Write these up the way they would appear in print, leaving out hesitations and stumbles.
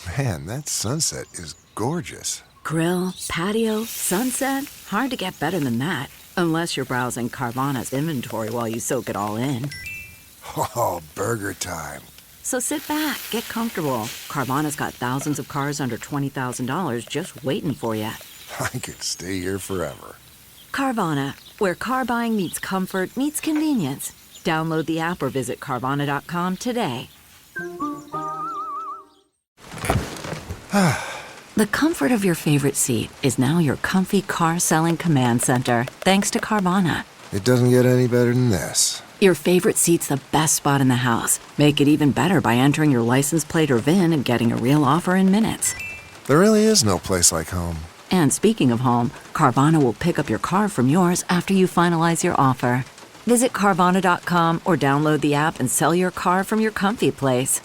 Man, that sunset is gorgeous. Grill, patio, sunset. Hard to get better than that. Unless you're browsing Carvana's inventory while you soak it all in. Oh, burger time. So sit back, get comfortable. Carvana's got thousands of cars under $20,000 just waiting for you. I could stay here forever. Carvana, where car buying meets comfort meets convenience. Download the app or visit Carvana.com today. The comfort of your favorite seat is now your comfy car selling command center, thanks to Carvana. It doesn't get any better than this. Your favorite seat's the best spot in the house. Make it even better by entering your license plate or VIN and getting a real offer in minutes. There really is no place like home. And speaking of home, Carvana will pick up your car from yours after you finalize your offer. Visit Carvana.com or download the app and sell your car from your comfy place.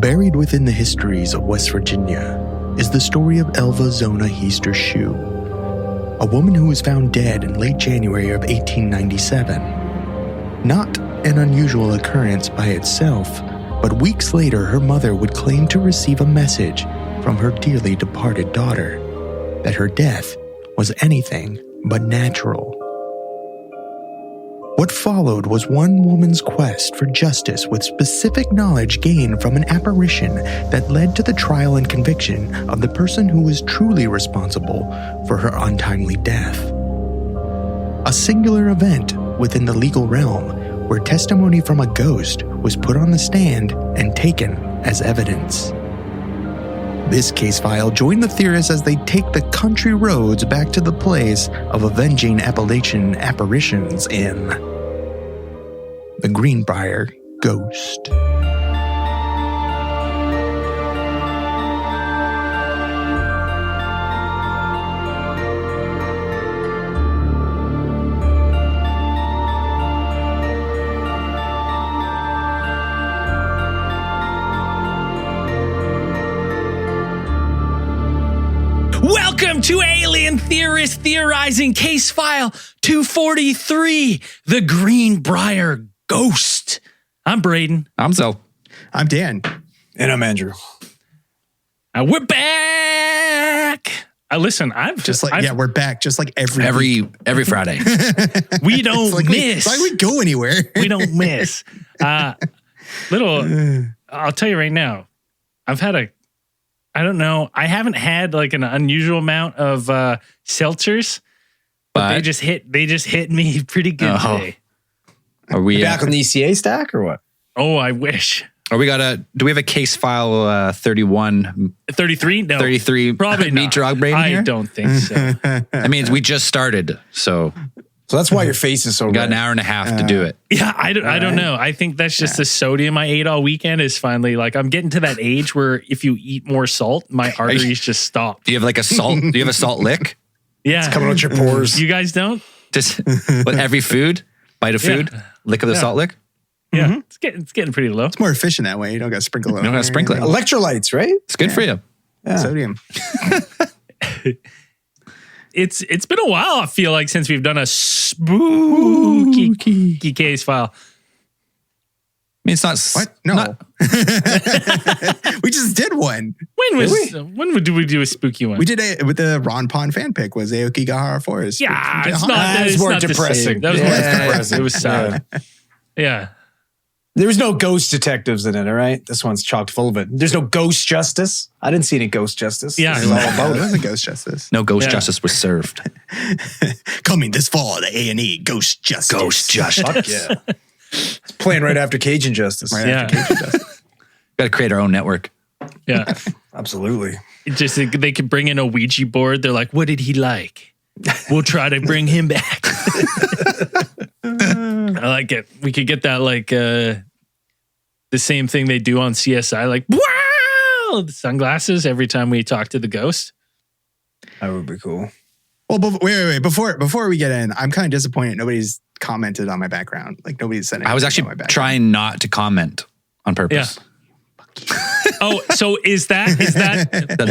Buried within the histories of West Virginia is the story of Elva Zona Heaster-Shue, a woman who was found dead in late January of 1897. Not an unusual occurrence by itself, but weeks later her mother would claim to receive a message from her dearly departed daughter that her death was anything but natural. What followed was one woman's quest for justice with specific knowledge gained from an apparition that led to the trial and conviction of the person who was truly responsible for her untimely death. A singular event within the legal realm where testimony from a ghost was put on the stand and taken as evidence. This case file joined the theorists as they take the country roads back to the place of avenging Appalachian apparitions in the Greenbrier Ghost. Welcome to Alien Theorist Theorizing Case File 243, the Greenbrier Ghost. I'm Braden. I'm Zell. I'm Dan. And I'm Andrew. We're back. Listen, we're back just like every Friday. We don't miss. It's like we go anywhere. We don't miss. I'll tell you right now, I haven't had like an unusual amount of seltzers, but they just hit me pretty good today. Are we back on the ECA stack or what? Oh, I wish. Do we have a case file 31? 33? No. 33 probably meat not. drug brain here? I don't think so. I mean, we just started, so that's why your face is so red. Got an hour and a half to do it. Yeah, I don't know. I think that's just the sodium I ate all weekend is finally like, I'm getting to that age where if you eat more salt, my arteries just stop. Do you have like a salt? Do you have a salt lick? Yeah. It's coming out your pores. You guys don't? Just with every bite of food, lick of the salt lick? Yeah, it's getting pretty low. It's more efficient that way. You don't got to sprinkle it. You don't got to sprinkle it. Electrolytes, right? It's good for you. Yeah. Sodium. It's been a while, I feel like, since we've done a spooky case file. I mean, it's not... What? No. We just did one. When did we do a spooky one? We did with the Ron Pond fan pick was Aokigahara Forest. Yeah, it's more not depressing. That was more depressing. It was sad. Yeah. There was no ghost detectives in it, all right? This one's chocked full of it. There's no ghost justice. I didn't see any ghost justice. Yeah. It was all about It wasn't ghost justice. No ghost justice was served. Coming this fall to A&E, Ghost Justice. Ghost justice. Fuck yeah. It's playing right after Cajun Justice. After Cajun Justice. Got to create our own network. Yeah. Absolutely. They could bring in a Ouija board. They're like, what did he like? We'll try to bring him back. I like it. We could get that like the same thing they do on CSI, like wow, the sunglasses every time we talk to the ghost. That would be cool. Well, wait. Before we get in, I'm kind of disappointed nobody's commented on my background. Like nobody's said anything. I was actually trying not to comment on purpose. Yeah. Oh, so is that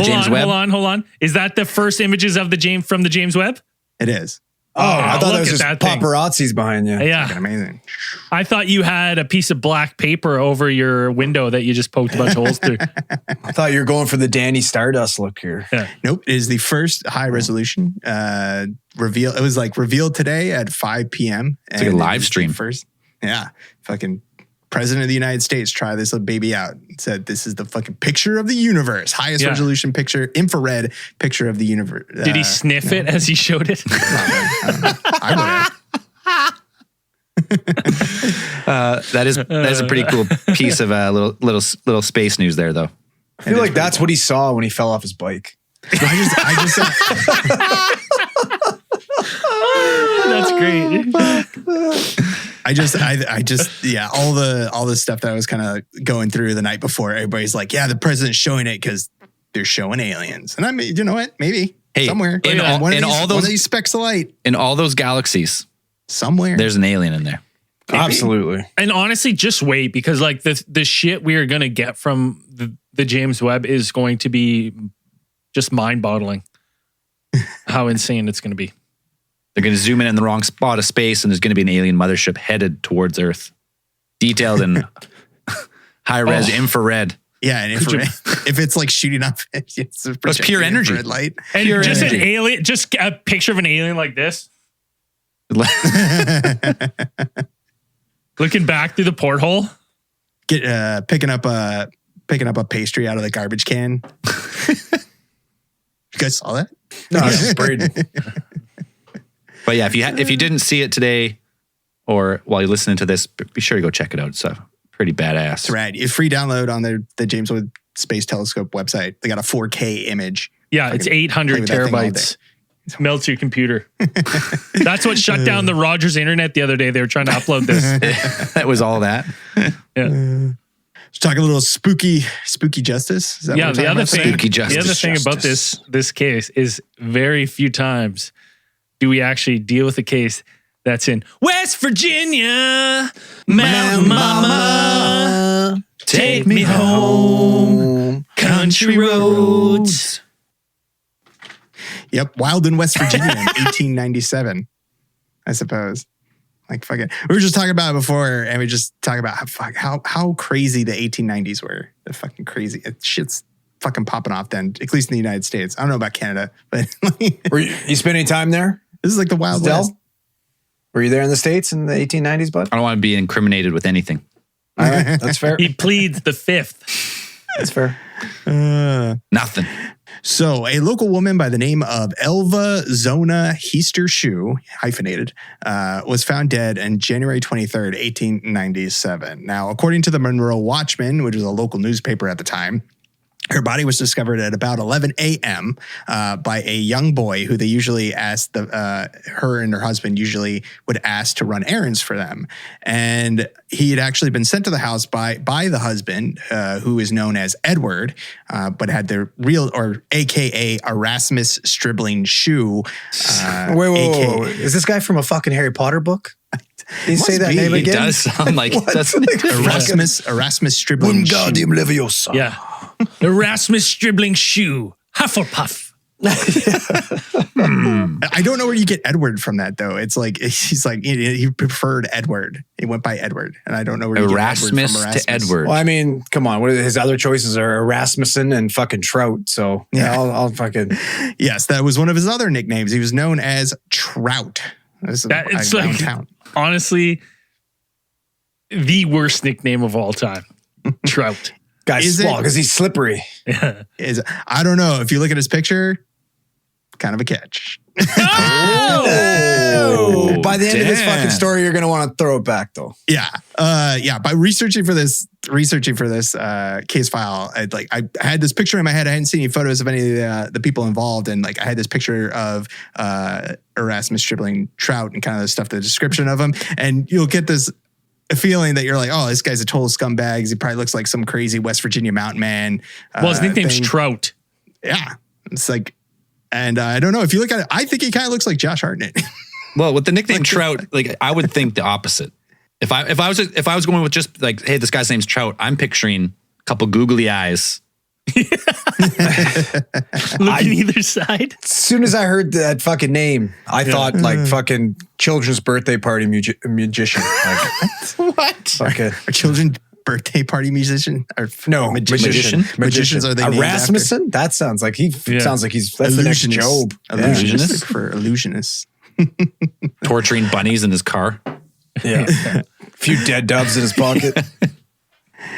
James Webb? Hold on. Is that the first images of the James Webb? It is. Oh, I thought look that was at just that thing. paparazzis behind you. Yeah. Fucking amazing. I thought you had a piece of black paper over your window that you just poked a bunch of holes through. I thought you were going for the Danny Stardust look here. Yeah. Nope. It is the first high resolution reveal. It was like revealed today at 5 p.m. It's like a live stream. First. Yeah. Fucking President of the United States try this little baby out. Said this is the fucking picture of the universe. Highest resolution picture, infrared picture of the universe. Did he sniff it as he showed it? I That is a pretty cool piece of little space news there, though. I feel like that's what he saw when he fell off his bike. That's great. I just, yeah, all the stuff that I was kind of going through the night before, everybody's like, yeah, the president's showing it because they're showing aliens. And I mean, you know what? Maybe somewhere in all those these specks of light, in all those galaxies, somewhere there's an alien in there. Maybe. Absolutely. And honestly, just wait, because like the shit we are going to get from the James Webb is going to be just mind-boggling. How insane it's going to be. They're going to zoom in the wrong spot of space, and there's going to be an alien mothership headed towards Earth, detailed in high-res infrared. Yeah, and infrared. If it's like shooting up, it's pure energy. Light. And just an alien, just a picture of an alien like this, looking back through the porthole. Picking up a pastry out of the garbage can. You guys saw that? No, I was sprayed. But yeah, if you didn't see it today, or while you're listening to this, be sure to go check it out. It's pretty badass. It's rad. It's free download on the James Webb Space Telescope website. They got a 4K image. Yeah, it's 800 terabytes. Melts your computer. That's what shut down the Rogers internet the other day. They were trying to upload this. That was all that. Yeah. Let's talk a little spooky justice. Is that Yeah, what we're the other talking about thing, today? the other thing about this case is very few times do we actually deal with a case that's in West Virginia. Mountain Mama, take me home. Country roads. Yep, wild in West Virginia in 1897, I suppose. Like fucking, we were just talking about it before, and we just talk about how crazy the 1890s were. The fucking crazy shit's fucking popping off then, at least in the United States. I don't know about Canada, but Were you spend any time there? This is like the Wild West. Were you there in the States in the 1890s, bud? I don't want to be incriminated with anything. All right, that's fair. He pleads the fifth. That's fair. Nothing. So a local woman by the name of Elva Zona Heaster-Shue, hyphenated, was found dead on January 23rd, 1897. Now, according to the Monroe Watchman, which was a local newspaper at the time, her body was discovered at about 11 a.m. By a young boy who they usually asked, her and her husband usually would ask to run errands for them. And he had actually been sent to the house by the husband, who is known as Edward, but had the real, or AKA Erasmus Stribling Shue. Wait. Is this guy from a fucking Harry Potter book? Did you say that name It again? does sound like it, doesn't it? Erasmus Stribling Shue. Wingardium Leviosa. Yeah. Erasmus Stribling Shue. Hufflepuff. I don't know where you get Edward from that though. It's like he's like he preferred Edward. He went by Edward, and I don't know where you get Edward from. To Edward. Well, I mean, come on. What are his other choices are Erasmussen and fucking Trout. So yeah, I'll fucking. Yes, that was one of his other nicknames. He was known as Trout. It's like town. Honestly, the worst nickname of all time. Trout. Guy's small because he's slippery. Yeah. I don't know. If you look at his picture, kind of a catch. Oh! By the end of this fucking story, you're gonna want to throw it back, though. Yeah, By researching for this case file, I had this picture in my head. I hadn't seen any photos of any of the people involved, and like I had this picture of Erasmus Stribling Trout and kind of the stuff, the description of him, and you'll get this feeling that you're like, oh, this guy's a total scumbag. He probably looks like some crazy West Virginia mountain man. Well, his nickname's Trout. Yeah, it's like. And I don't know if you look at it, I think he kind of looks like Josh Hartnett. Well, with the nickname Trout, like I would think the opposite. If I was going with just like, hey, this guy's name's Trout, I'm picturing a couple googly eyes Looking either side. As soon as I heard that fucking name, I thought like fucking children's birthday party magician. Like, What? fucking Are children birthday party musician? Or no magician? Magicians are they named Rasmussen? That sounds like sounds like that's after? the next Illusionist. Job. Illusionist for illusionists. Torturing bunnies in his car. Yeah. A few dead doves in his pocket.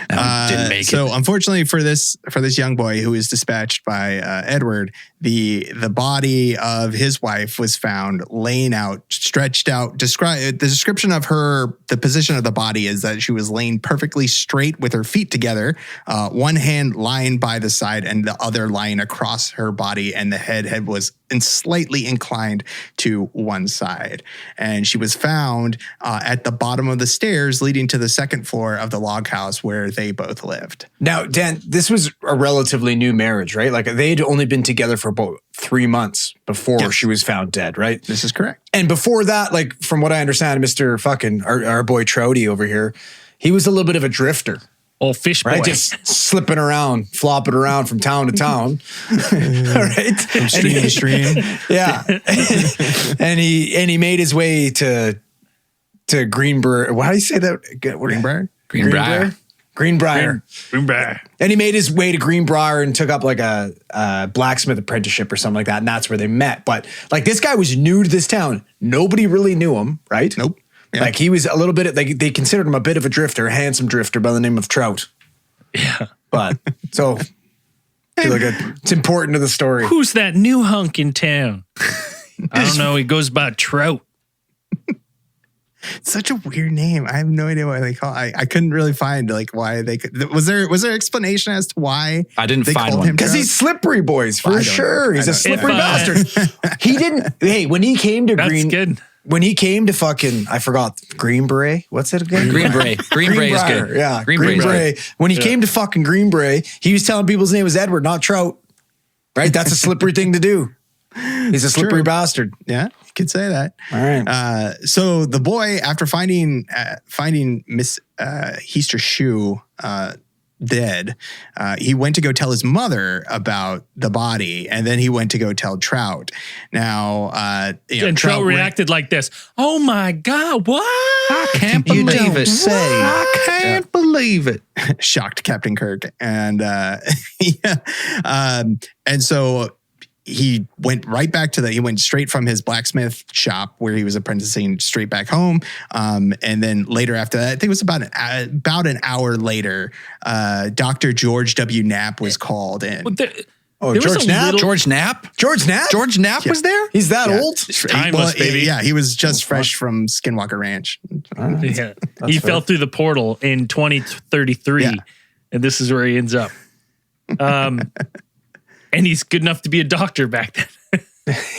Didn't make So it. unfortunately for this young boy who is dispatched by Edward, the body of his wife was found laying out, stretched out. The description of the position of the body is that she was laying perfectly straight with her feet together, one hand lying by the side and the other lying across her body, and the head was slightly inclined to one side. And she was found at the bottom of the stairs leading to the second floor of the log house where they both lived. Now, Dan, this was a relatively new marriage, right? Like they'd only been together for about 3 months before she was found dead, right? This is correct. And before that, like from what I understand, Mr. fucking our boy Trouty over here, he was a little bit of a drifter. Old fish boy. Right, just slipping around, flopping around from town to town, right? From stream to stream. Yeah, and he made his way to Greenbrier. Why do you say that? Greenbrier? Greenbrier. Greenbrier. And he made his way to Greenbrier and took up like a blacksmith apprenticeship or something like that, and that's where they met. But like this guy was new to this town. Nobody really knew him, right? Nope. Yeah. Like he was a little bit, like they considered him a bit of a drifter, a handsome drifter by the name of Trout. Yeah. But so I feel like it's important to the story. Who's that new hunk in town? I don't know. He goes by Trout. Such a weird name. I have no idea why they call it. I couldn't really find like why they could. Was there explanation as to why I didn't they find called one. him Because Trout? he's slippery, boys, for sure. He's a slippery If, bastard. He didn't. Hey, when he came to That's good. when he came to fucking, I forgot, Greenbrier. What's it again? Greenbrier. Greenbrier is good. Yeah, Greenbrier is Greenbrier. good. When he came to fucking Greenbrier, he was telling people his name was Edward, not Trout. Right? That's a slippery thing to do. He's a slippery bastard. Yeah, you could say that. All right. So the boy, after finding Miss Heaster-Shue dead, he went to go tell his mother about the body, and then he went to go tell Trout. Now, And Trout reacted like this. Oh my God, what? I can't believe it. I can't believe it. shocked Captain Kirk, and and so he went right back to he went straight from his blacksmith shop where he was apprenticing straight back home. And then later after that, I think it was about an hour later, Dr. George W. Knapp was called in. George Knapp? George Knapp? George Knapp? George Knapp was there? He's that old? Timeless, baby. Yeah, he was just fresh from Skinwalker Ranch. Yeah. He fell through the portal in 2033, Yeah. and this is where he ends up. And he's good enough to be a doctor back then.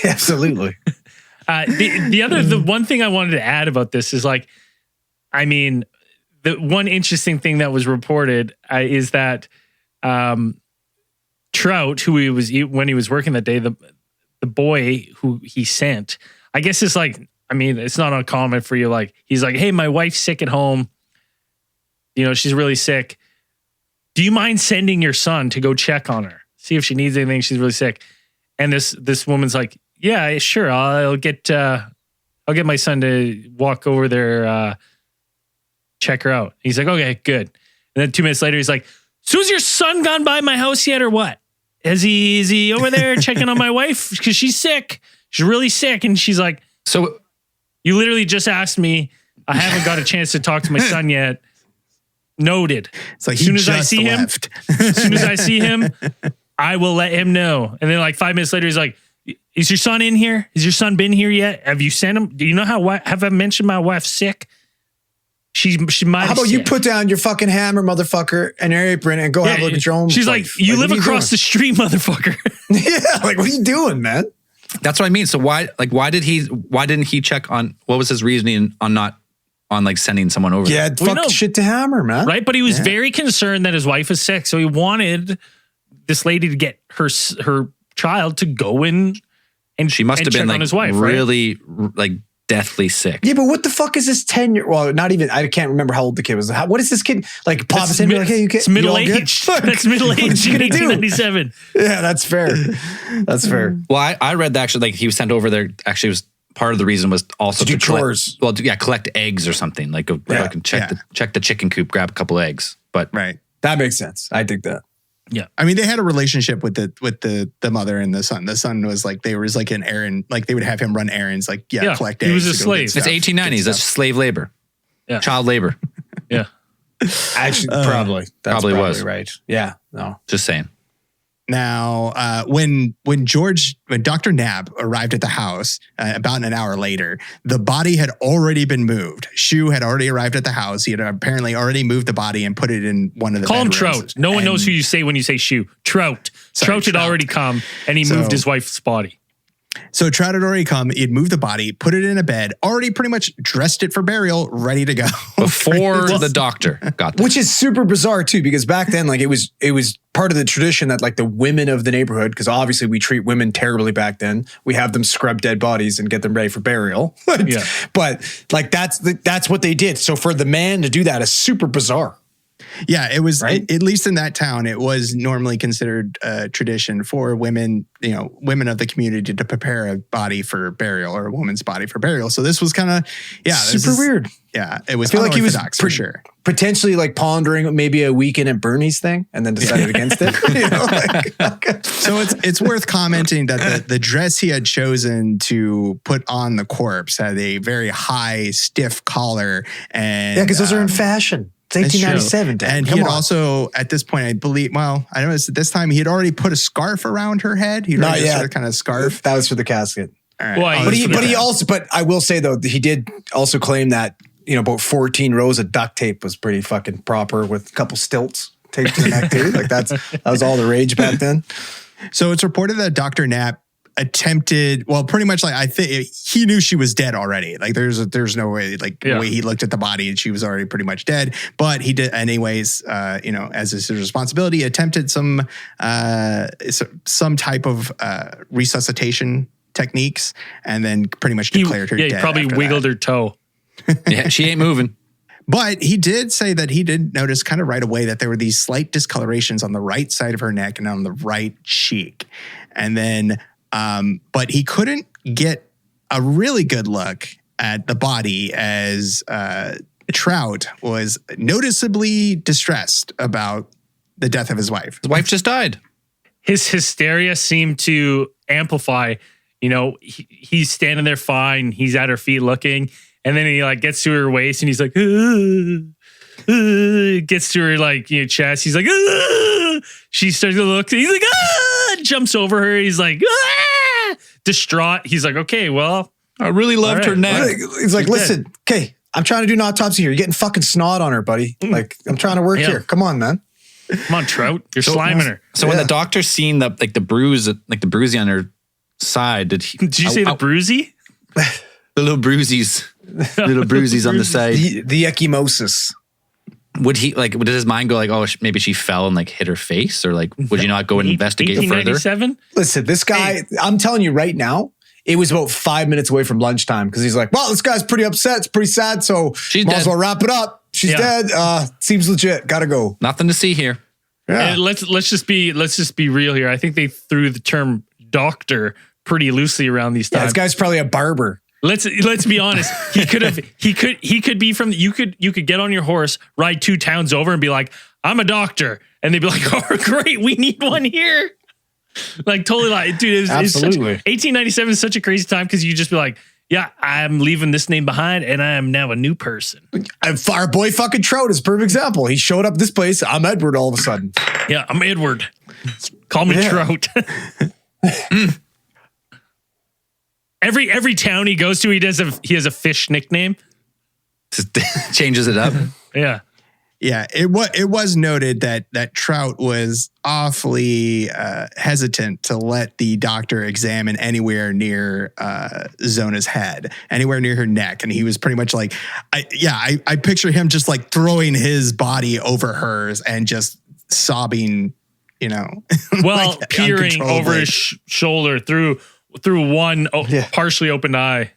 Absolutely. The one thing I wanted to add about this is like, I mean, the one interesting thing that was reported is that Trout, who he was when he was working that day, the boy who he sent, I guess it's like, I mean, it's not uncommon for you. Like, he's like, hey, my wife's sick at home. You know, she's really sick. Do you mind sending your son to go check on her? See if she needs anything. She's really sick. And this woman's like, yeah, sure. I'll get my son to walk over there, check her out. He's like, okay, good. And then 2 minutes later, he's like, so has your son gone by my house yet or what? Is he over there checking on my wife? Because she's sick. She's really sick. And she's like, So you literally just asked me. I haven't got a chance to talk to my son yet. Noted. It's like As soon as I see left. him, I will let him know. And then like 5 minutes later, he's like, is your son in here? Has your son been here yet? Have you sent him? Do you know have I mentioned my wife's sick? She might. How about you put down your fucking hammer, motherfucker, and your apron and go have a look at your own She's wife. like, you what live are across the street, motherfucker. Yeah, like what are you doing, man? that's what I mean. So why didn't he check on, what was his reasoning on not on like sending someone over? Yeah, We fuck know. shit to hammer, man. Right? But he was very concerned that his wife is sick. So he wanted this lady to get her child to go in and She must and have been check like on his wife, really like deathly sick. Yeah, but what the fuck is this 10-year? Well, not even. I can't remember how old the kid was. What is this kid like? Pops in, like, hey, you it's middle aged. That's middle aged in 1897. Yeah, that's fair. That's fair. Well, I read that actually, like he was sent over there. Actually, was part of the reason was also to do chores. Collect eggs or something. Like go fucking check the chicken coop, grab a couple eggs. But Right. That makes sense. I think that. Yeah. I mean, they had a relationship with the mother and the son. The son was like, there was like an errand, like they would have him run errands, like, collect eggs. He was a to go slave. get stuff, it's 1890s. That's slave labor. Yeah. Child labor. Yeah. Actually, probably. That's probably was. right. Yeah. No. Just saying. Now, when Dr. Knapp arrived at the house about an hour later, the body had already been moved. Shue had already arrived at the house. He had apparently already moved the body and put it in one of the Call him bedrooms. Trout. No one knows who you say when you say Shue. Trout. Trout had already come, and he moved his wife's body. So Trout had already come. He'd moved the body, put it in a bed, already pretty much dressed it for burial, ready to go. Before the doctor got there. Which is super bizarre too, because back then, like it was part of the tradition that like the women of the neighborhood, because obviously we treat women terribly back then. We have them scrub dead bodies and get them ready for burial. But like that's what they did. So for the man to do that is super bizarre. Yeah, it was, right? at least in that town, it was normally considered a tradition for women, women of the community to prepare a body for burial or a woman's body for burial. So this was kind of, super weird. Yeah, it was I feel like he was for sure. Potentially like pondering maybe a weekend at Bernie's thing and then decided against it. So it's worth commenting that the dress he had chosen to put on the corpse had a very high, stiff collar. And because those are in fashion. It's 1897. And he had also, at this point, I believe, I don't know, at this time, he had already put a scarf around her head. He already just kind of scarf. That was for the casket. All right. Well, but I will say though, he did also claim that, about 14 rows of duct tape was pretty fucking proper with a couple stilts taped to the neck too. Like that was all the rage back then. So it's reported that Dr. Knapp attempted, pretty much like, I think he knew she was dead already. Like there's no way, the way he looked at the body and she was already pretty much dead, but he did anyways, as his responsibility, attempted some type of resuscitation techniques and then pretty much declared her dead. Yeah, he probably wiggled her toe. Yeah, she ain't moving. But he did say that he did notice kind of right away that there were these slight discolorations on the right side of her neck and on the right cheek. And then, but he couldn't get a really good look at the body as Trout was noticeably distressed about the death of his wife. His wife just died. His hysteria seemed to amplify. He's standing there fine. He's at her feet looking. And then he gets to her waist and he's like, gets to her chest. He's like, she starts to look. He's like, jumps over her. He's like, distraught. He's like, okay, well, I really loved her neck. He's like, listen, okay, I'm trying to do an autopsy here. You're getting fucking snot on her, buddy. Like, I'm trying to work here. Come on, man. Come on, Trout. You're sliming her. So when the doctor seen the bruise, the bruisey on her side, did you say the bruisey? The little bruisies. Little bruisies on the side. The ecchymosis. Would he did his mind go maybe she fell and hit her face, or would you not go and investigate further? 1897? Listen, this guy, I'm telling you right now, it was about 5 minutes away from lunchtime because he's like, well, this guy's pretty upset. It's pretty sad. So might as well wrap it up. She's dead. Seems legit. Gotta go. Nothing to see here. Yeah. And let's just be real here. I think they threw the term doctor pretty loosely around these times. This guy's probably a barber. Let's be honest. He could be from, you could get on your horse, ride 2 towns over and be like, I'm a doctor. And they'd be like, oh, great. We need one here. Totally dude, it's 1897 is such a crazy time because you just be like, yeah, I'm leaving this name behind and I am now a new person. And our boy fucking Trout is a perfect example. He showed up at this place. I'm Edward all of a sudden. Yeah, I'm Edward. Call me Trout. Every town he goes to, he has a fish nickname. Just changes it up. Yeah. Yeah, it was noted that Trout was awfully hesitant to let the doctor examine anywhere near Zona's head, anywhere near her neck, and he was pretty much like, I picture him just throwing his body over hers and just sobbing, Well, peering over his shoulder through one partially opened eye.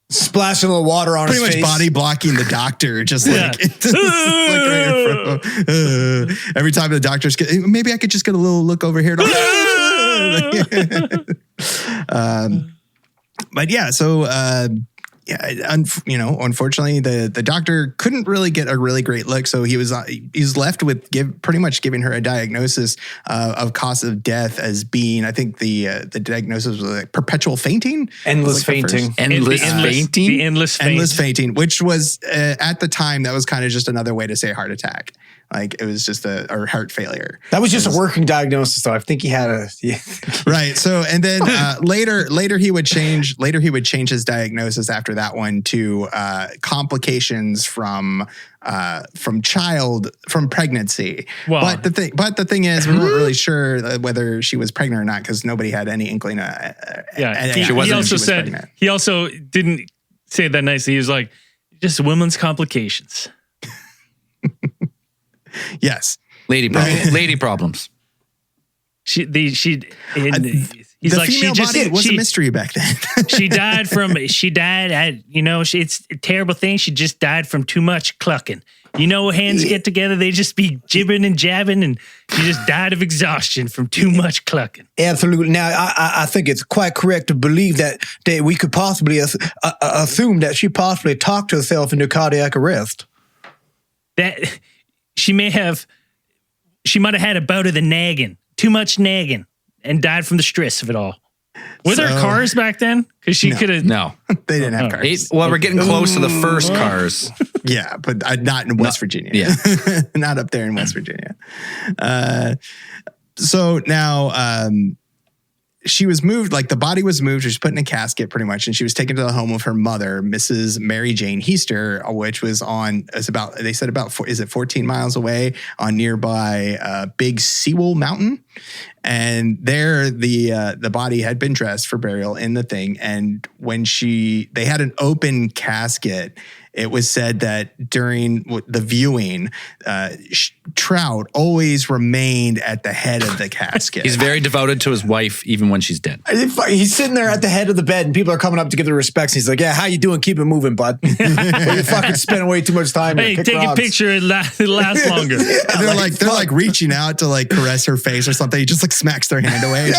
Splashing a little water on pretty his much face. body blocking the doctor, just Yeah. like, just like right in front of him. Every time the doctor's maybe I could just get a little look over here. But yeah, so unfortunately, the doctor couldn't really get a really great look, so he's left with pretty much giving her a diagnosis of cause of death as being, I think the diagnosis was like perpetual fainting, Endless fainting. Endless fainting? The endless faint. endless fainting, which was at the time that was kind of just another way to say heart attack. Like it was just or heart failure. That was just a working diagnosis, though. I think he had a Right. So, and then later he would change his diagnosis after that one to complications from pregnancy. Well, but the thing is, we weren't really sure whether she was pregnant or not because nobody had any inkling. He also didn't say it that nicely. He was like, just women's complications. Yes. Lady problems. He's The like, female body was a mystery back then. It's a terrible thing. She just died from too much clucking. Hands get together, they just be jibbing and jabbing, and she just died of exhaustion from too much clucking. Absolutely. Now, I think it's quite correct to believe that we could possibly assume that she possibly talked herself into cardiac arrest. That she might have had a bout of the nagging, too much nagging, and died from the stress of it all. Were there cars back then? Because she could have. No, they didn't have cars. We're getting close to the first cars. Yeah, but not in West Virginia. Yeah. Not up there in West Virginia. So now she was moved, like the body was moved. She was put in a casket pretty much, and she was taken to the home of her mother, Mrs. Mary Jane Heaster, which was they said about 14 miles away on nearby Big Sewell Mountain. And there the body had been dressed for burial in the thing. And when they had an open casket, it was said that during the viewing, Trout always remained at the head of the casket. He's very devoted to his wife, even when she's dead. He's sitting there at the head of the bed, and people are coming up to give the respects. He's like, "Yeah, how you doing? Keep it moving, bud. You're fucking spending way too much time. Hey, take a picture. It lasts longer." They're like reaching out to like caress her face or something. He just like smacks their hand away.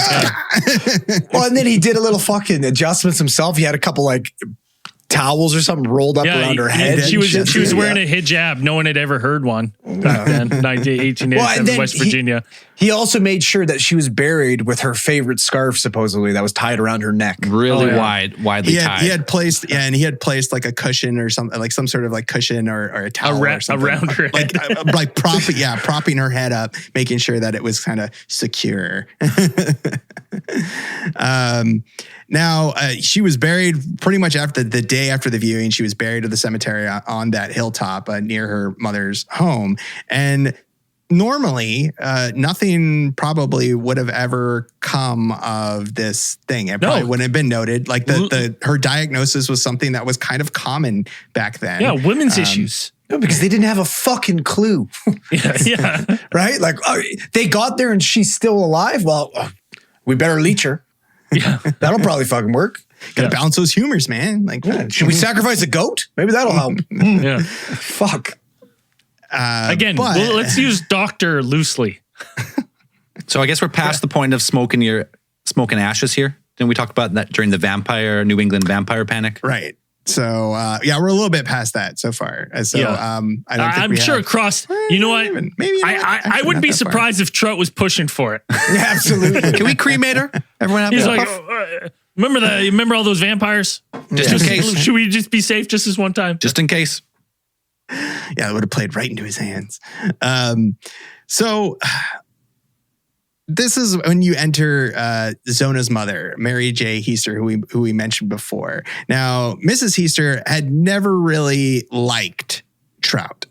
Well, and then he did a little fucking adjustments himself. He had a couple like towels or something rolled up around her head. She was wearing a hijab. No one had ever heard one back then, 1887, West Virginia. He also made sure that she was buried with her favorite scarf, supposedly, that was tied around her neck. Really widely tied. He had placed like a cushion or something, like some sort of like cushion or a towel or something around her head. like propping her head up, making sure that it was kind of secure. Now, she was buried pretty much after the day after the viewing. She was buried at the cemetery on that hilltop near her mother's home. And normally, nothing probably would have ever come of this thing. It probably wouldn't have been noted. Like her diagnosis was something that was kind of common back then. Yeah, women's issues. No, because they didn't have a fucking clue. Yeah. Right? Like, they got there and she's still alive? Well, we better leech her. Yeah. That'll probably fucking work. Gotta balance those humors, man. Like, should we sacrifice a goat? Maybe that'll help. Yeah. Fuck. Again, let's use doctor loosely. So I guess we're past the point of smoking ashes here. Didn't we talk about that during the New England vampire panic? Right. So we're a little bit past that so far. So I don't think I'm sure across. You know what? Maybe I wouldn't be surprised if Trout was pushing for it. Absolutely. Can we cremate her? Everyone have He's a like, puff? remember all those vampires? Just in case. Should we just be safe just this one time? Just in case. Yeah, it would have played right into his hands. So this is when you enter Zona's mother, Mary J. Heaster, who we mentioned before. Now, Mrs. Heaster had never really liked Trout.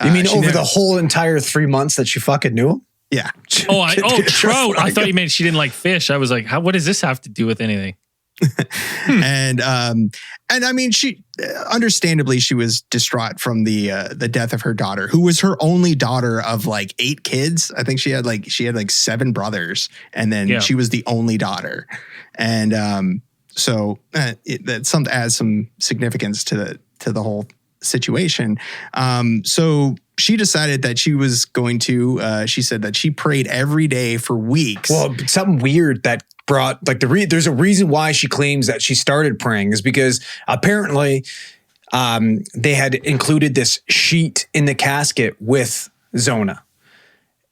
You mean over the whole entire 3 months that she fucking knew him? Yeah. Trout. I thought you meant she didn't like fish. I was like, what does this have to do with anything? And I mean, she understandably she was distraught from the death of her daughter, who was her only daughter of like 8 kids. I think she had like 7 brothers, and then she was the only daughter. And So that adds some significance to the whole situation. So she decided that she was going to. She said that she prayed every day for weeks. Well, something weird that brought like there's a reason why she claims that she started praying is because apparently they had included this sheet in the casket with Zona,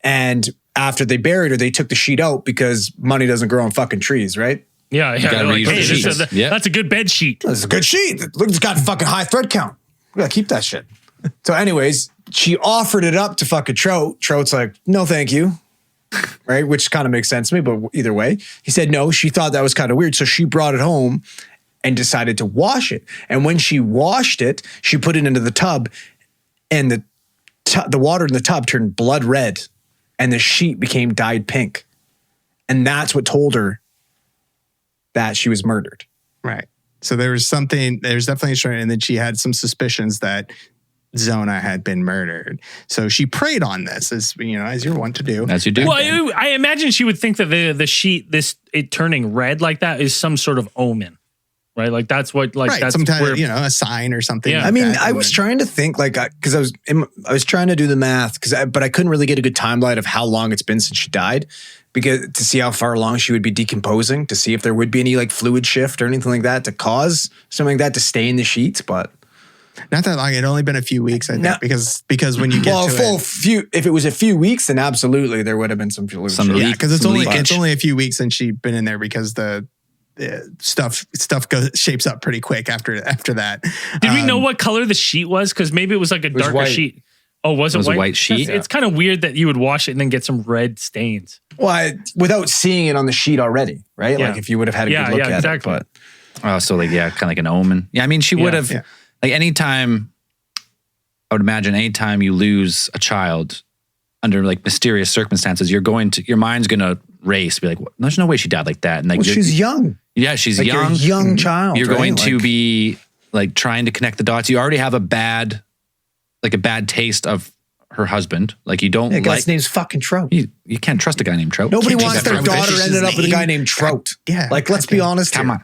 and after they buried her, they took the sheet out because money doesn't grow on fucking trees, right? Yeah. gotta Like, reuse hey, the sheet. that's a good bed sheet. That's a good sheet. Look, it's got fucking high thread count. We gotta keep that shit. So anyways, she offered it up to fucking Trout. Trout's like, no, thank you. Right? Which kind of makes sense to me, but either way, he said no. She thought that was kind of weird. So she brought it home and decided to wash it. And when she washed it, she put it into the tub and the water in the tub turned blood red and the sheet became dyed pink. And that's what told her that she was murdered. Right. So there's definitely a story, and then she had some suspicions that Zona had been murdered. So she prayed on this, as you're wont to do. As you do. Well, I imagine she would think that the sheet, it turning red like that is some sort of omen, right? Like that's what, like right. that's Sometimes where, a sign or something. Yeah. Like I mean, that. I was trying to think because I was trying to do the math but I couldn't really get a good timeline of how long it's been since she died, because to see how far along she would be decomposing, to see if there would be any like fluid shift or anything like that to cause something like that to stay in the sheets. But not that long. It'd only been a few weeks, I think, because when you get if it was a few weeks, then absolutely there would have been some fluid shift. yeah, because it's only a few weeks since she'd been in there, because the stuff shapes up pretty quick after that. Did we know what color the sheet was? Because maybe it was like a darker white. sheet. Oh, was it white? A white sheet? It's kind of weird that you would wash it and then get some red stains. Well, without seeing it on the sheet already, right? Yeah. Like if you would have had a good look at exactly. it. Oh, so like, yeah, kind of like an omen. Yeah, I mean, she would have, like anytime, I would imagine anytime you lose a child under like mysterious circumstances, your mind's going to race, be like, there's no way she died like that. And like, she's young. Yeah, she's like young. You're a young child. You're right? going to be like trying to connect the dots. You already have a bad taste of her husband. Like you don't like. Guy's name's fucking Trout. You can't trust a guy named Trout. Nobody Can't wants take their that from daughter vicious ended up with a guy named Trout. Yeah. Like, let's be honest. Come here. on.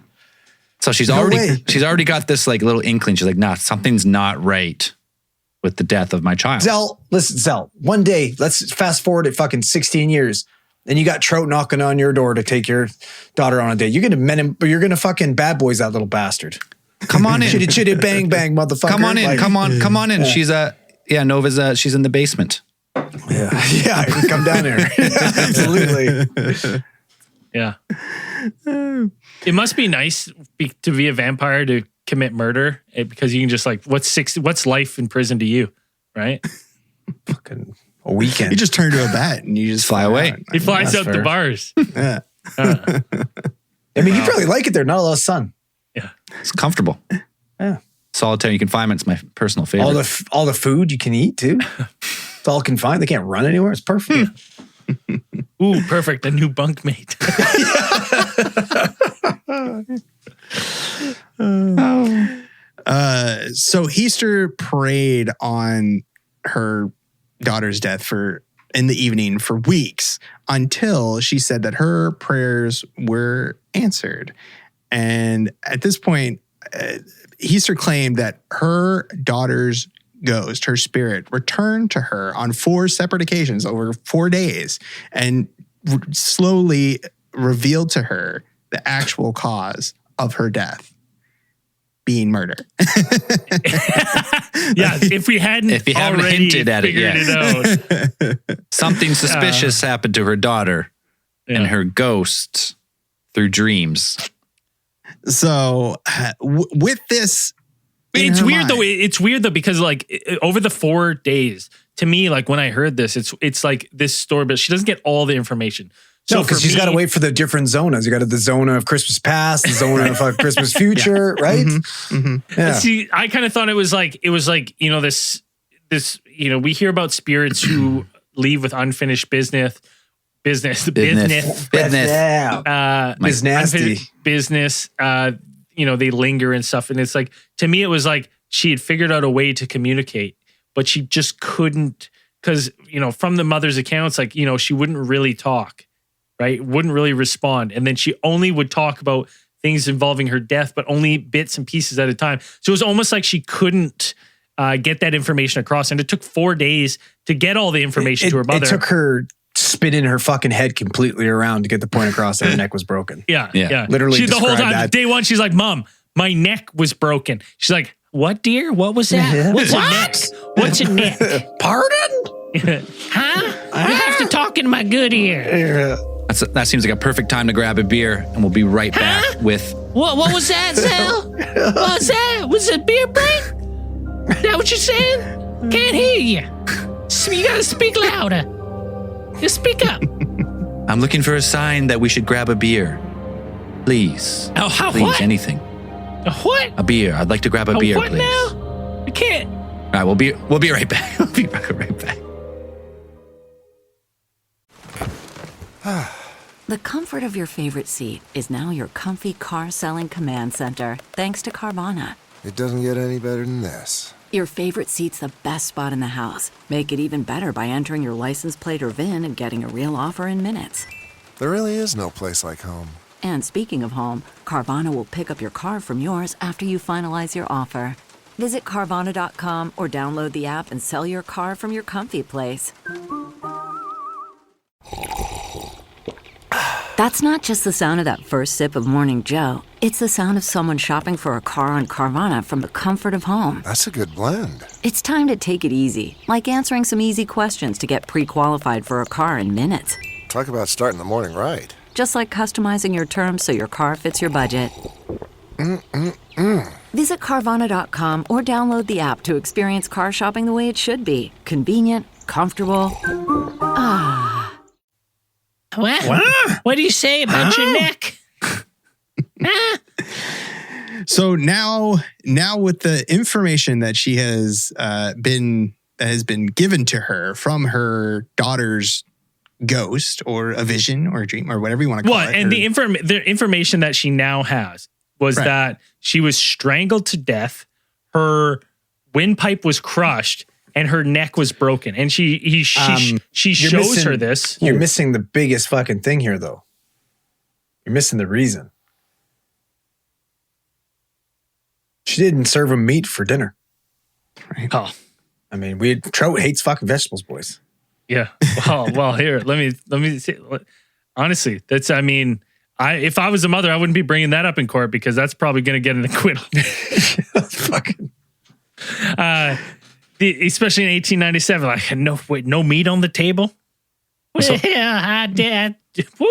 So she's No way. already got this like little inkling. She's like, nah, something's not right with the death of my child. Zell, one day, let's fast forward it fucking 16 years. And you got Trout knocking on your door to take your daughter on a date. You're gonna fucking bad boys that little bastard. Come on in. Chitty chitty bang bang, motherfucker. Come on in. Like, come on in. Yeah. Nova's she's in the basement. Yeah, come down there. Absolutely. Yeah. It must be nice to be a vampire to commit murder, because you can just like, what's life in prison to you, right? Fucking a weekend. You just turn to a bat and you just fly away. out. He flies That's out the fair. bars. Yeah. I mean, you probably like it there. Not a lot of sun. Yeah. It's comfortable. Yeah. Solitary confinement's my personal favorite. All the food you can eat too. It's all confined. They can't run anywhere. It's perfect. Ooh, perfect. A new bunkmate. So Heaster prayed on her daughter's death in the evening for weeks, until she said that her prayers were answered. And at this point, Heaster claimed that her daughter's ghost, her spirit, returned to her on 4 separate occasions over 4 days and slowly revealed to her the actual cause of her death, being murder. Yeah, if you haven't hinted at it yet. it out. Something suspicious happened to her daughter and her ghost through dreams. So with this, It's weird though. It's weird though, because like over the 4 days, to me, like when I heard this, it's like this story, but she doesn't get all the information. So because she's got to wait for the different zonas. You got the zona of Christmas past, the zona of Christmas future, right? Mm-hmm, mm-hmm. Yeah. See, I kind of thought it was like this we hear about spirits who leave with unfinished business. Yeah. It's nasty. Business. They linger and stuff. And it's like, to me, it was like she had figured out a way to communicate, but she just couldn't, because, from the mother's accounts, like, she wouldn't really talk, right? Wouldn't really respond. And then she only would talk about things involving her death, but only bits and pieces at a time. So it was almost like she couldn't get that information across. And it took 4 days to get all the information to her mother. It took her spinning her fucking head completely around to get the point across that her neck was broken. Yeah. Literally the whole time, that. day one, she's like, Mom, my neck was broken. She's like, what, dear? What was that? What's a neck? What's a neck? Pardon? Huh? You have to talk in my good ear. That seems like a perfect time to grab a beer, and we'll be right back with... What was that, Sal? What was that? Was it a beer break? Is that what you're saying? Can't hear you. You gotta speak louder. Just speak up. I'm looking for a sign that we should grab a beer. Please. Oh, please, what? anything. A what? A beer. I'd like to grab a beer, what please. Now? I can't. All right, we'll be right back. We'll be right back. The comfort of your favorite seat is now your comfy car selling command center, thanks to Carvana. It doesn't get any better than this. Your favorite seat's the best spot in the house. Make it even better by entering your license plate or VIN and getting a real offer in minutes. There really is no place like home. And speaking of home, Carvana will pick up your car from yours after you finalize your offer. Visit Carvana.com or download the app and sell your car from your comfy place. That's not just the sound of that first sip of Morning Joe. It's the sound of someone shopping for a car on Carvana from the comfort of home. That's a good blend. It's time to take it easy, like answering some easy questions to get pre-qualified for a car in minutes. Talk about starting the morning right. Just like customizing your terms so your car fits your budget. Visit Carvana.com or download the app to experience car shopping the way it should be. Convenient, comfortable. What do you say about your neck? So now with the information that she has been given to her from her daughter's ghost or a vision or a dream or whatever you want to call it. And the information that she now has was that she was strangled to death, her windpipe was crushed, and her neck was broken. And she shows her this. You're missing the biggest fucking thing here, though. You're missing the reason. She didn't serve him meat for dinner. Right. Oh, I mean, Trout hates fucking vegetables, boys. yeah. Well, here, let me say, honestly, that's, I mean, if I was a mother, I wouldn't be bringing that up in court because that's probably going to get an acquittal. Fucking. Especially in 1897, like no meat on the table. Yeah, I did.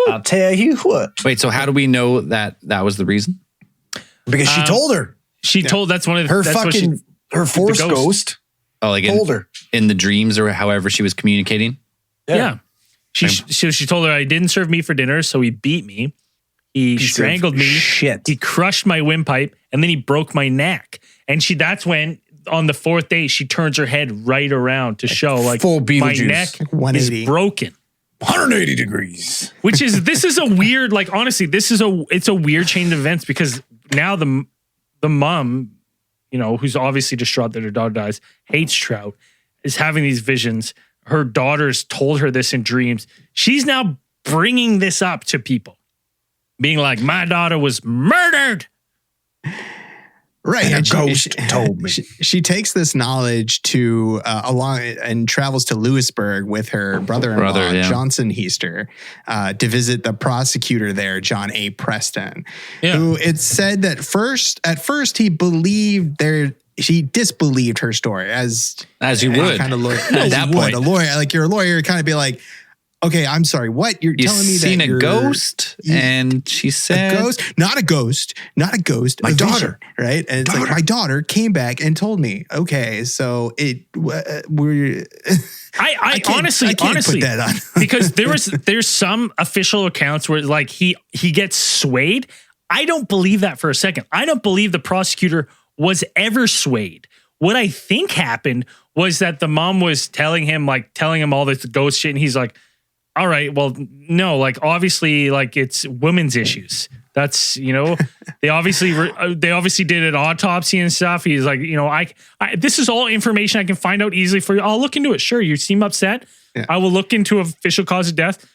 I'll tell you what. Wait, so how do we know that was the reason? Because she told her. She told that's one of her that's fucking her force ghost. Oh, like told her in the dreams or however she was communicating. Yeah. She told her I didn't serve meat for dinner, so he beat me. He strangled me. Shit. He crushed my windpipe, and then he broke my neck. And that's when on the fourth day she turns her head right around to show like full my Beetlejuice. neck is broken. 180 degrees. This is a weird, like, honestly, it's a weird chain of events because now the mom, you know, who's obviously distraught that her daughter dies, hates Trout, is having these visions. Her daughters told her this in dreams. She's now bringing this up to people, being like, my daughter was murdered. Right. And a ghost told me. She takes this knowledge to along and travels to Lewisburg with her brother-in-law, Johnson Heaster, to visit the prosecutor there, John A. Preston, who it said that at first he disbelieved her story as you would kind of lawyer. At that point. A lawyer, like you're a lawyer, kind of be like, okay, I'm sorry. What you're telling me seen that a ghost, and she said, a ghost, not a ghost. My daughter, right? And it's like my daughter came back and told me. Okay, so we're. I honestly put that on because there's some official accounts where like he gets swayed. I don't believe that for a second. I don't believe the prosecutor was ever swayed. What I think happened was that the mom was telling him all this ghost shit, and he's like, all right, well, no, like obviously, like it's women's issues. That's, you know, they obviously did an autopsy and stuff. He's like, you know, I this is all information I can find out easily for you. I'll look into it. Sure, you seem upset. Yeah. I will look into official cause of death.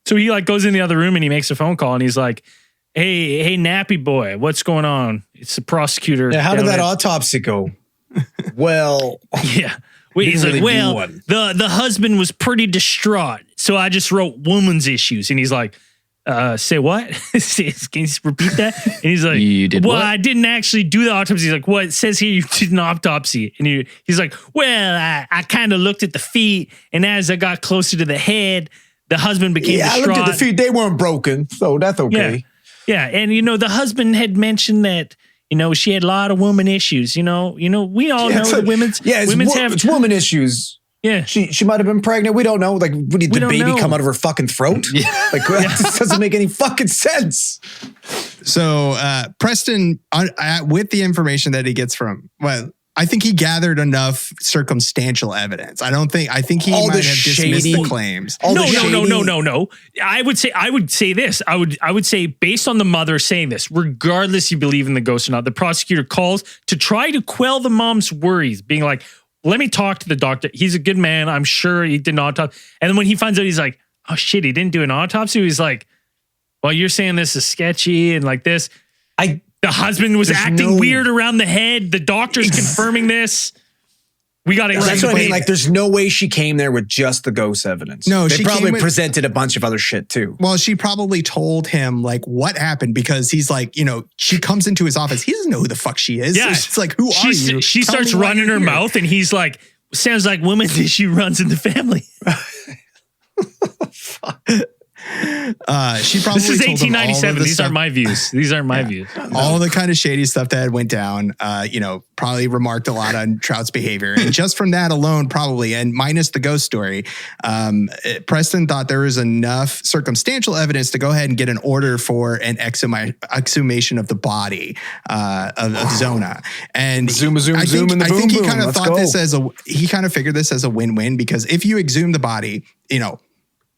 So he like goes in the other room and he makes a phone call and he's like, hey, nappy boy, what's going on? It's the prosecutor. Yeah, how did down that at- autopsy go? Well, Yeah. Wait, he's Didn't like, really do well, one. the husband was pretty distraught, so I just wrote woman's issues. And he's like, say what? Can you just repeat that? And he's like, You did well, what? I didn't actually do the autopsy. He's like, what? It says here you did an autopsy. And he's like, well, I kind of looked at the feet, and as I got closer to the head, the husband became yeah, I distraught. looked at the feet. They weren't broken, so that's okay. Yeah. And, the husband had mentioned that, she had a lot of woman issues. We all know that women's it's woman issues. Yeah. She might have been pregnant. We don't know. Like, did the don't baby know. come out of her fucking throat? Like, that doesn't make any fucking sense. So Preston, with the information that he gets from, I think he gathered enough circumstantial evidence. I think he All might the have dismissed shady- the claims. No. I would say this. I would say, based on the mother saying this, regardless you believe in the ghost or not, the prosecutor calls to try to quell the mom's worries, being like, let me talk to the doctor. He's a good man. I'm sure he did an autopsy. And then when he finds out, he's like, oh shit, he didn't do an autopsy. He's like, well, you're saying this is sketchy and like this. The husband was acting weird around the head. The doctor's confirming this. We got to. That's what I mean. Like, there's no way she came there with just the ghost evidence. No, they she probably came with- presented a bunch of other shit too. Well, she probably told him like what happened because he's like, she comes into his office. He doesn't know who the fuck she is. Yeah. So she's like, who are you? She Tell starts me why running you're her here. mouth, and he's like, sounds like woman's issue runs in the family. She probably This is told him all of 1897. the These stuff- aren't my views. These aren't my views. all the kind of shady stuff that went down, probably remarked a lot on Trout's behavior. And just from that alone, probably, and minus the ghost story, Preston thought there was enough circumstantial evidence to go ahead and get an order for an exhumation of the body of Zona. And Zoom in the I think boom he boom. kind of Let's thought go. he kind of figured this as a win-win, because if you exhume the body,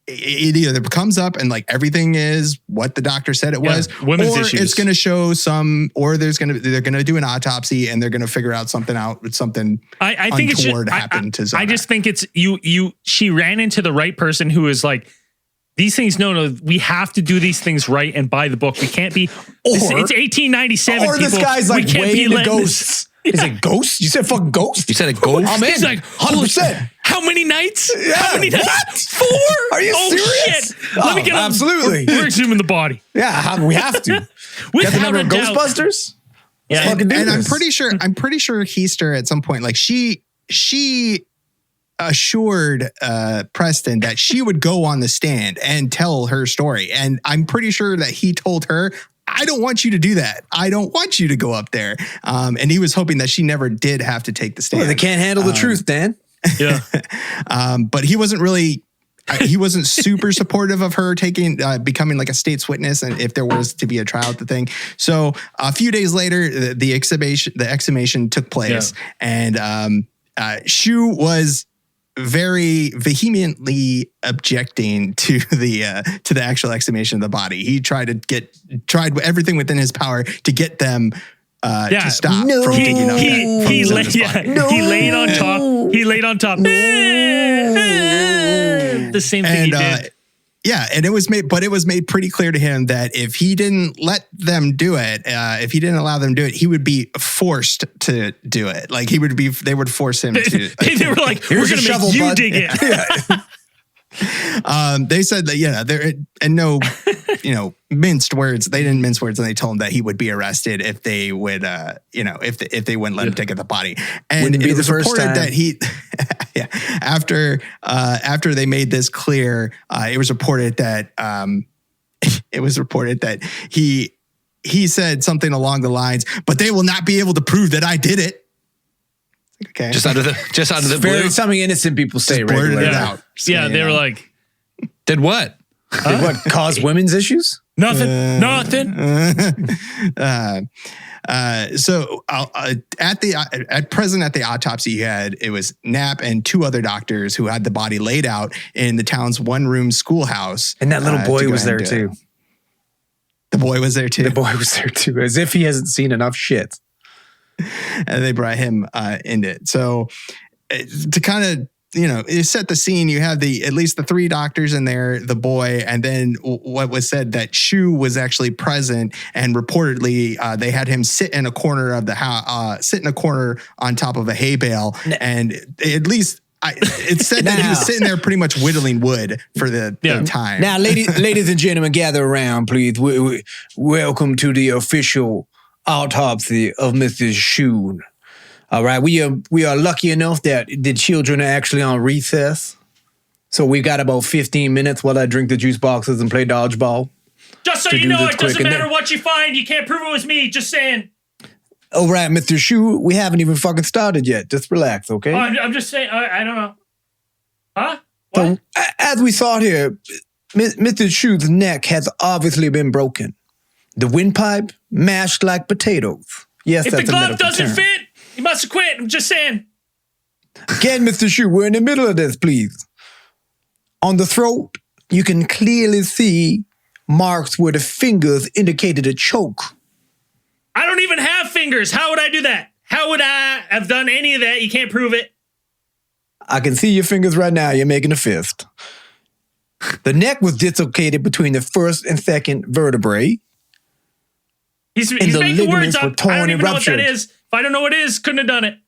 it either comes up and like everything is what the doctor said it was, women's or issues. it's going to show or they're going to do an autopsy and they're going to figure out something I think it's untoward happened to Zona. I just think it's she ran into the right person who is like, these things, no, we have to do these things right and by the book. We can't be, it's 1897. Or this people. guy's We like can't way be into letting ghosts. this- Is it ghosts? You said fucking ghost? You said a ghost? I'm in. He's like, 100%. How many nights? Yeah, How many nights? what? 4? Are you serious? Shit. Let me Oh, get absolutely. We're exhuming the body. Yeah, we have to. Got the number of Without a doubt. Ghostbusters? Yeah, Let's fucking do And this. I'm pretty sure Heaster at some point, like she assured Preston that she would go on the stand and tell her story. And I'm pretty sure that he told her, I don't want you to do that. I don't want you to go up there. And he was hoping that she never did have to take the stand. Well, they can't handle the truth, Dan. Yeah. But he wasn't really, he wasn't super supportive of her becoming like a state's witness, and if there was to be a trial at the thing. So a few days later, the exhumation took place, and Shue was very vehemently objecting to the actual exhumation of the body. He tried everything within his power to get them to stop from digging up He laid on top. He laid on top. The same thing he did. And it was made pretty clear to him that if he didn't let them do it, if he didn't allow them to do it, he would be forced to do it. Like they would force him to. They were like, we're Here's going a to shovel, make you bud. dig it. They said that, there and no, minced words. They didn't mince words, and they told him that he would be arrested if they would, if they wouldn't let him dig at the body. And Wouldn't be it the was first reported time. that he, after they made this clear, it was reported that he said something along the lines, "But they will not be able to prove that I did it." Okay, Just out of the blue. Something innocent people say blurted regularly. it out. Yeah, they were like, Did what? Did what cause women's issues? nothing. So at present at the autopsy, it was Knapp and 2 other doctors who had the body laid out in the town's 1-room schoolhouse. And that little to boy go was ahead there and do too. it. The boy was there too. The boy was there too, as if he hasn't seen enough shit. And they brought him in it. So to kind of you set the scene. You have at least the 3 doctors in there, the boy, and then what was said that Shue was actually present, and reportedly they had him sit in a corner of the house, sit in a corner on top of a hay bale, and at least it said that he was sitting there pretty much whittling wood for the time. Now, ladies and gentlemen, gather around, please. Welcome to the official autopsy of Mrs. Shue. All right, we are lucky enough that the children are actually on recess. So we've got about 15 minutes while I drink the juice boxes and play dodgeball. Just so you know, it doesn't matter what you find. You can't prove it was me. Just saying. All right, Mr. Shue, we haven't even fucking started yet. Just relax, okay? I'm just saying, I don't know. Huh? What? So, as we saw here, Mr. Shue's neck has obviously been broken. The windpipe mashed like potatoes. Yes, if that's the a glove medical doesn't term. fit, you must have quit. I'm just saying. Again, Mr. Shue, we're in the middle of this, please. On the throat, you can clearly see marks where the fingers indicated a choke. I don't even have fingers. How would I do that? How would I have done any of that? You can't prove it. I can see your fingers right now. You're making a fist. The neck was dislocated between the first and second vertebrae. He's the making words up. torn I don't even and know what that ruptured. is. If I don't know what it is, couldn't have done it.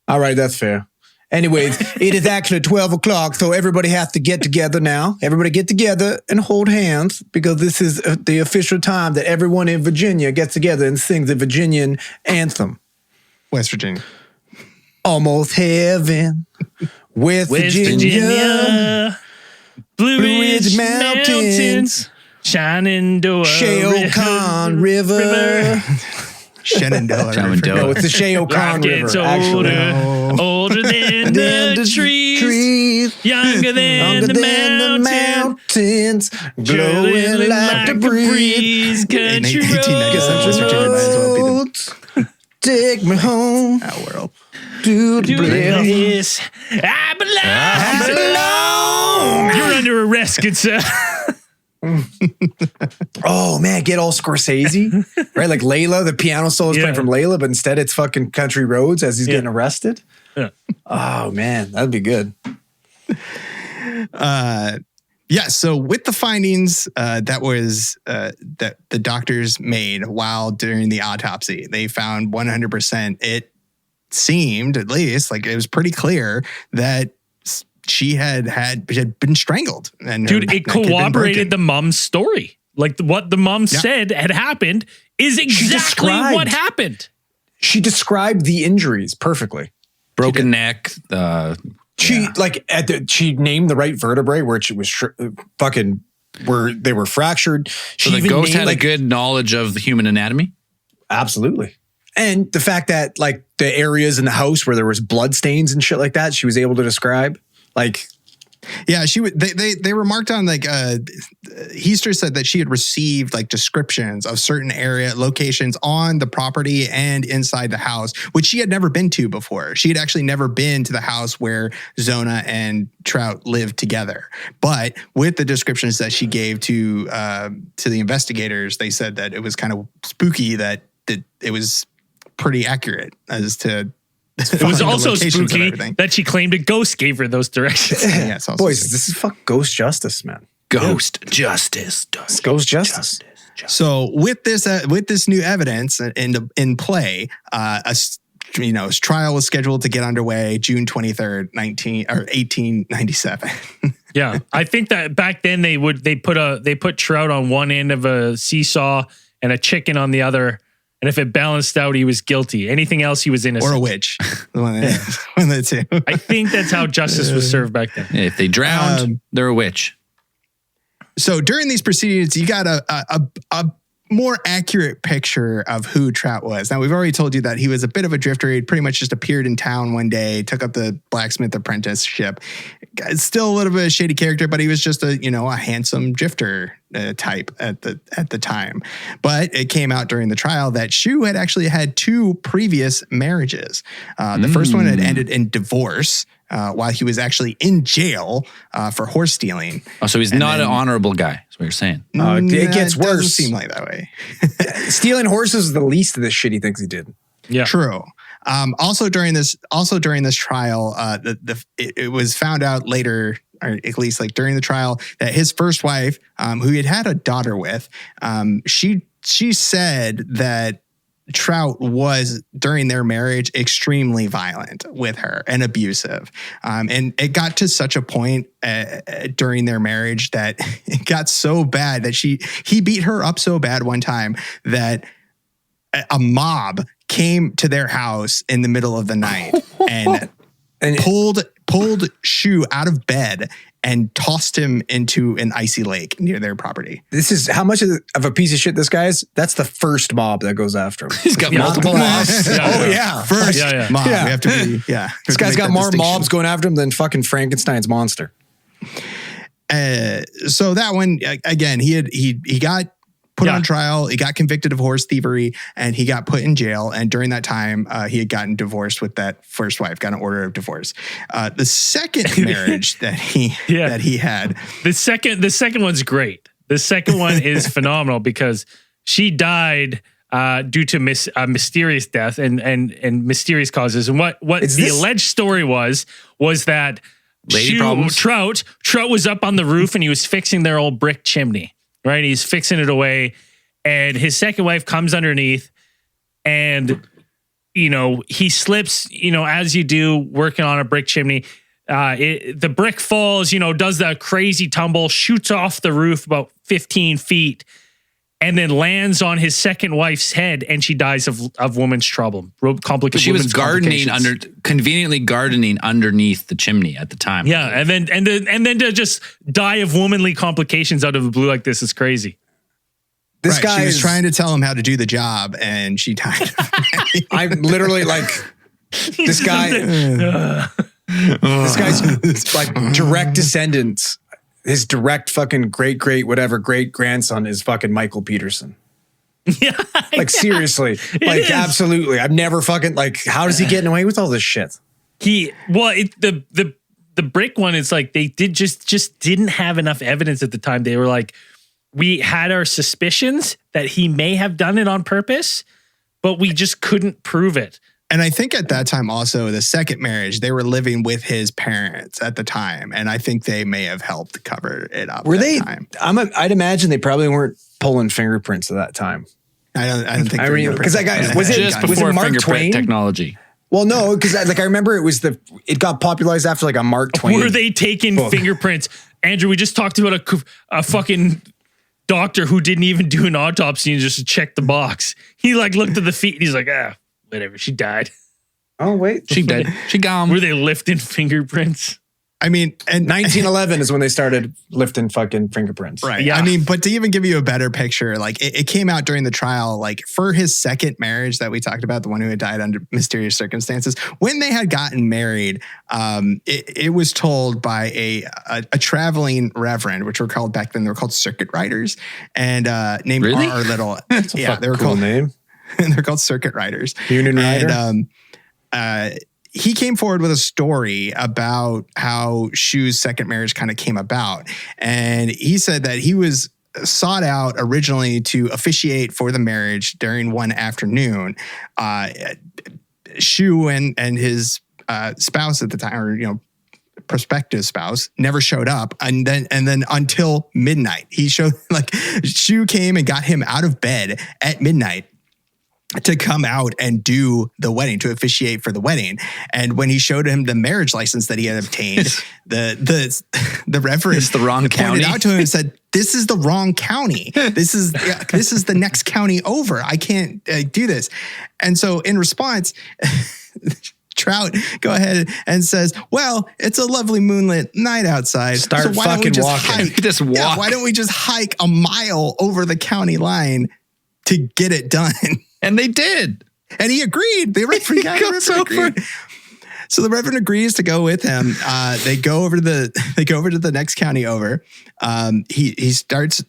All right, that's fair. Anyways, it is actually 12 o'clock, so everybody has to get together now. Everybody get together and hold hands, because this is the official time that everyone in Virginia gets together and sings the Virginian anthem. West Virginia. Almost heaven, West Virginia, Blue Ridge Mountains, Mountains, Shenandoah River. Shenandoah. No, it's the Shenandoah River, Gets actually. older than the trees, younger than the mountains, glowing like the breeze. Country In 1897, West Virginia might as well be the Take me home world. to the bliss. Yes, I belong. You're under arrest, good sir. Oh man, get all Scorsese, right? Like Layla, the piano solo is playing from Layla, but instead it's fucking Country Roads as he's getting arrested. Yeah. Oh man, that'd be good. So with the findings that the doctors made while during the autopsy, they found 100%. It seemed, at least, like it was pretty clear that she had been strangled. And dude, it corroborated the mom's story. Like what the mom said had happened is exactly what happened. She described the injuries perfectly. Broken neck. She she named the right vertebrae where it was where they were fractured. So the ghost had a good knowledge of the human anatomy. Absolutely. And the fact that like the areas in the house where there was blood stains and shit like that, she was able to describe. Like, yeah, she would. They remarked on like Heaster said that she had received like descriptions of certain locations on the property and inside the house, which she had never been to before. She had actually never been to the house where Zona and Trout lived together. But with the descriptions that she gave to the investigators, they said that it was kind of spooky that it was pretty accurate as to. It was also spooky that she claimed a ghost gave her those directions. Yeah, it's also boys, spooky. this is fuck ghost justice, man. Ghost justice. Ghost justice. So with this new evidence in play, his trial was scheduled to get underway June 23rd, 1897. Yeah, I think that back then they put Trout on one end of a seesaw and a chicken on the other. And if it balanced out, he was guilty. Anything else, he was innocent. Or a witch. One of the two. I think that's how justice was served back then. If they drowned, they're a witch. So during these proceedings, you got a more accurate picture of who Trout was. Now, we've already told you that he was a bit of a drifter. He'd pretty much just appeared in town one day, took up the blacksmith apprenticeship. Still a little bit of a shady character, but he was just a handsome drifter type at the time. But it came out during the trial that Shue had actually had 2 previous marriages. The first one had ended in divorce while he was actually in jail for horse stealing. Oh, so he's not an honorable guy. That's what you're saying. It gets worse. Doesn't seem like that way. Stealing horses is the least of the shit he thinks he did. Yeah. True. Also during this trial, it was found out later, or at least like during the trial, that his first wife, who he had a daughter with, she said that Trout was, during their marriage, extremely violent with her and abusive. And it got to such a point during their marriage that it got so bad that he beat her up so bad one time that a mob came to their house in the middle of the night and pulled Shue out of bed and tossed him into an icy lake near their property. This is how much of a piece of shit this guy is. That's the first mob that goes after him. He's got multiple mobs. First mob. Yeah. We have to be, This guy's got more mobs going after him than fucking Frankenstein's monster. So that one, again, he got put on trial. He got convicted of horse thievery, and he got put in jail. And during that time, he had gotten divorced with that first wife, got an order of divorce. The second marriage that he had, the second one's great. The second one is phenomenal because she died due to mysterious death and mysterious causes. And what the alleged story was that Trout was up on the roof and he was fixing their old brick chimney. Right, he's fixing it away, and his second wife comes underneath, and he slips. As you do working on a brick chimney, the brick falls. Does the crazy tumble, shoots off the roof about 15 feet, and then lands on his second wife's head, and she dies of woman's trouble. Complicated. She was conveniently gardening underneath the chimney at the time. Yeah, and then to just die of womanly complications out of the blue like this is crazy. This guy was trying to tell him how to do the job, and she died. I'm literally like, this guy. This guy's like direct descendants. His direct fucking great grandson is fucking Michael Peterson. Yeah. Seriously. Absolutely. I've never fucking how is he getting away with all this shit? The brick one, it's like they just didn't have enough evidence at the time. They were like, we had our suspicions that he may have done it on purpose, but we just couldn't prove it. And I think at that time also, the second marriage, they were living with his parents at the time. And I think they may have helped cover it up. Were they? Time. I'd imagine they probably weren't pulling fingerprints at that time. I don't think. Because that guy was it Mark Twain technology? Well, no, because I remember it got popularized after a Mark Twain. Were they taking fingerprints? Andrew, we just talked about a fucking doctor who didn't even do an autopsy and just checked the box. He looked at the feet and he's like, whatever, she died. Oh, wait. She dead. She gone. Were they lifting fingerprints? I mean, and 1911 is when they started lifting fucking fingerprints. Right. Yeah. I mean, but to even give you a better picture, it came out during the trial, for his second marriage that we talked about, the one who had died under mysterious circumstances, when they had gotten married, it was told by a traveling reverend, which were called back then, they were called circuit riders, and named really? R. Little. That's a they were cool called name. And they're called circuit riders. Union Rider. And he came forward with a story about how Shue's second marriage kind of came about. And he said that he was sought out originally to officiate for the marriage during one afternoon. Shue and his spouse at the time, or prospective spouse, never showed up, and then until midnight, Shue came and got him out of bed at midnight to come out and do the wedding, to officiate for the wedding. And when he showed him the marriage license that he had obtained, the reverend it's the wrong county. Pointed out to him and said, "This is the wrong county. This is the next county over. I can't do this." And so in response, Trout go ahead and says, "Well, it's a lovely moonlit night outside. So why don't we just walking. Just walk. Yeah, why don't we just hike a mile over the county line to get it done?" And they did. And he agreed. They agreed. So the Reverend agrees to go with him. They go over to the next county over. He starts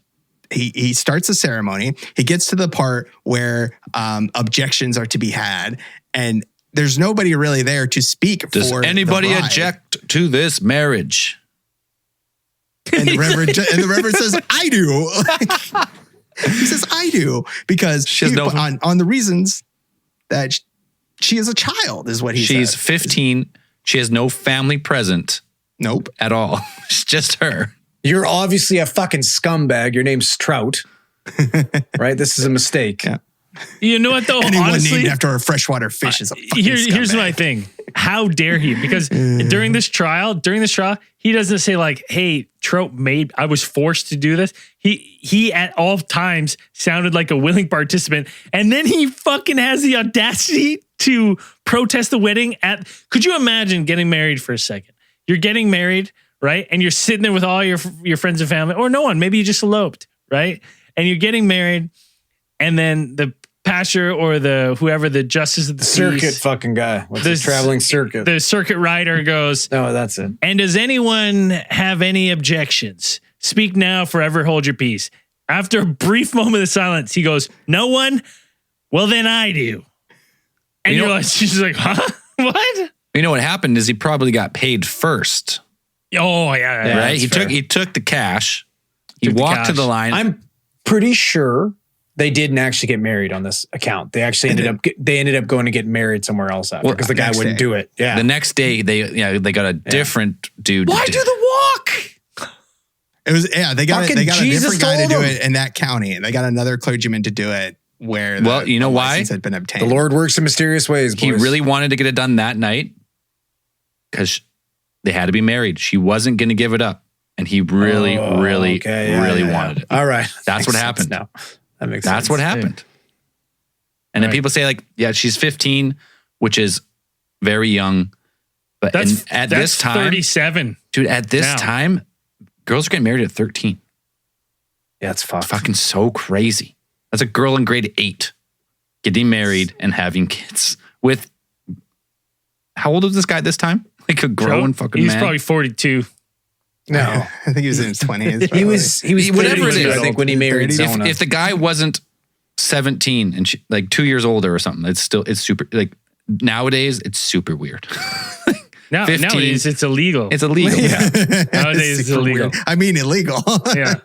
the ceremony. He gets to the part where objections are to be had, and there's nobody really there to speak. Does anybody object to this marriage? And the Reverend says, "I do." He says, "I do," because on the reasons that she is a child, is what he She's said. 15. She has no family present. Nope. At all. It's just her. You're obviously a fucking scumbag. Your name's Trout. Right? This is a mistake. Yeah. You know what though? Anyone Honestly, named after a freshwater fish is a fucking here's scumbag. my thing. How dare he? Because during this trial, he doesn't say like, "Hey, Trout, I was forced to do this." He at all times sounded like a willing participant, and then he fucking has the audacity to protest the wedding. Could you imagine getting married for a second? You're getting married, right? And you're sitting there with all your friends and family, or no one. Maybe you just eloped, right? And you're getting married, and then the pastor or the justice of the circuit peace, fucking guy. What's the traveling circuit? the circuit rider goes, No, that's it. "And does anyone have any objections? Speak now, forever hold your peace." After a brief moment of silence, he goes, "No one? Well, then I do." And You know- you're like, she's like, "Huh? What?" You know what happened is he probably got paid first. Oh, yeah. Yeah, Right? that's fair. He took the cash. He Took the walked to cash. the line. I'm pretty sure they didn't actually get married on this account. They actually ended up going to get married somewhere else after because the guy next wouldn't day. do it. Yeah. The next day, they got a different dude. Why to do the walk? It was they got Fucking a Jesus different guy to told do him. it in that county. They got another clergyman to do it where Well, you know the why? license had been obtained. The Lord works in mysterious ways. He boys. really wanted to get it done that night because they had to be married. She wasn't going to give it up. And he really wanted it. All right. That's what Makes sense happened. now. That makes That's sense. what happened. And then Right. people say like, yeah, she's 15, which is very young. But at this time, 37. dude, at this now. time, girls are getting married at 13. Yeah, it's fucked. It's fucking so crazy. That's a girl in grade 8 getting married and having kids with, how old was this guy at this time? Like a grown fucking He's man. probably 42. No. I think he was in his 20s. He was Whatever it 32, is. I think, when he married 30. Zona. If the guy wasn't 17 and she, like 2 years older or something, it's super, like nowadays, it's super weird. 15. Nowadays, it's illegal. It's illegal. Yeah. Nowadays, it's Super illegal. weird. I mean, illegal. Yeah.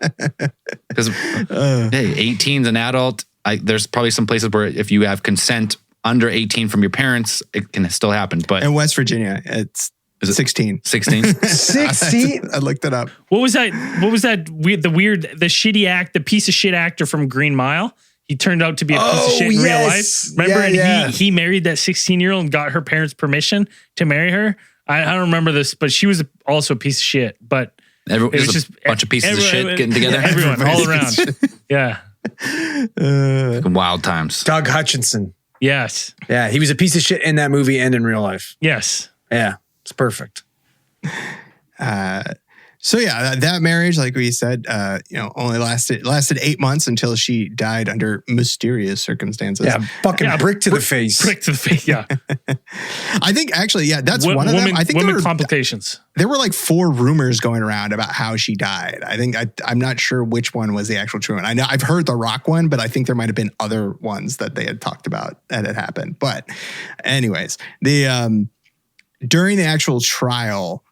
Because hey, 18's an adult. There's probably some places where if you have consent under 18 from your parents, it can still happen. But In West Virginia, it's Is it 16. 16? 16? I looked it up. What was that? The shitty act, the piece of shit actor from Green Mile? He turned out to be a piece of shit in real life. Remember? Yeah, And he married that 16-year-old and got her parents' permission to marry her. I don't remember this, but she was also a piece of shit. But it was There's just a bunch of pieces of shit getting together. Everyone, all around. Yeah. Fucking wild times. Doug Hutchinson. Yes. Yeah, he was a piece of shit in that movie and in real life. Yes. Yeah, it's perfect. So yeah, that marriage, like we said, only lasted 8 months until she died under mysterious circumstances. Yeah, fucking brick to the face. Brick to the face. Yeah. I think actually, that's one of them. I think women complications. there were like 4 rumors going around about how she died. I think I'm not sure which one was the actual true one. I know I've heard the Rock one, but I think there might have been other ones that they had talked about that had happened. But anyways, the during the actual trial,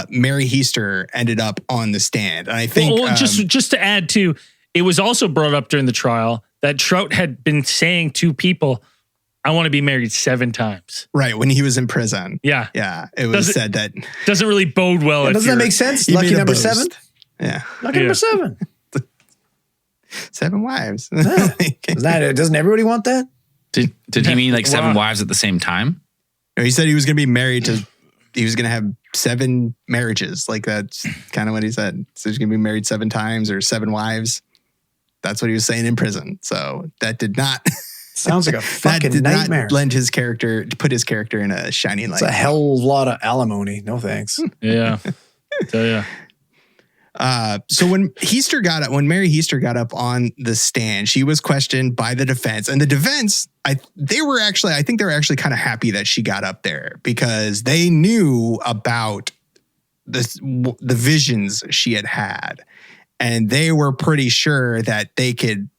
Mary Heaster ended up on the stand. And I think just to add to, it was also brought up during the trial that Trout had been saying to people, "I want to be married 7 times." right when he was in prison. Yeah. Yeah. It was said that. Doesn't really bode well. Doesn't that make sense? he Lucky made a number boast. 7? Yeah. Lucky number 7. 7 wives. Doesn't everybody want that? Did he mean like 7 Wow. wives at the same time? No, he said he was going to be married to, he was going to have 7 marriages. Like that's kind of what he said. So he's going to be married 7 times or 7 wives. That's what he was saying in prison. So that did not, Sounds like a that fucking did nightmare. not lend his character, put his character in a shining light. It's a hell of a lot of alimony. No thanks. Yeah. So yeah. So when Mary Heaster got up on the stand, she was questioned by the defense, and the defense, I think they were actually kind of happy that she got up there because they knew about the visions she had, and they were pretty sure that they could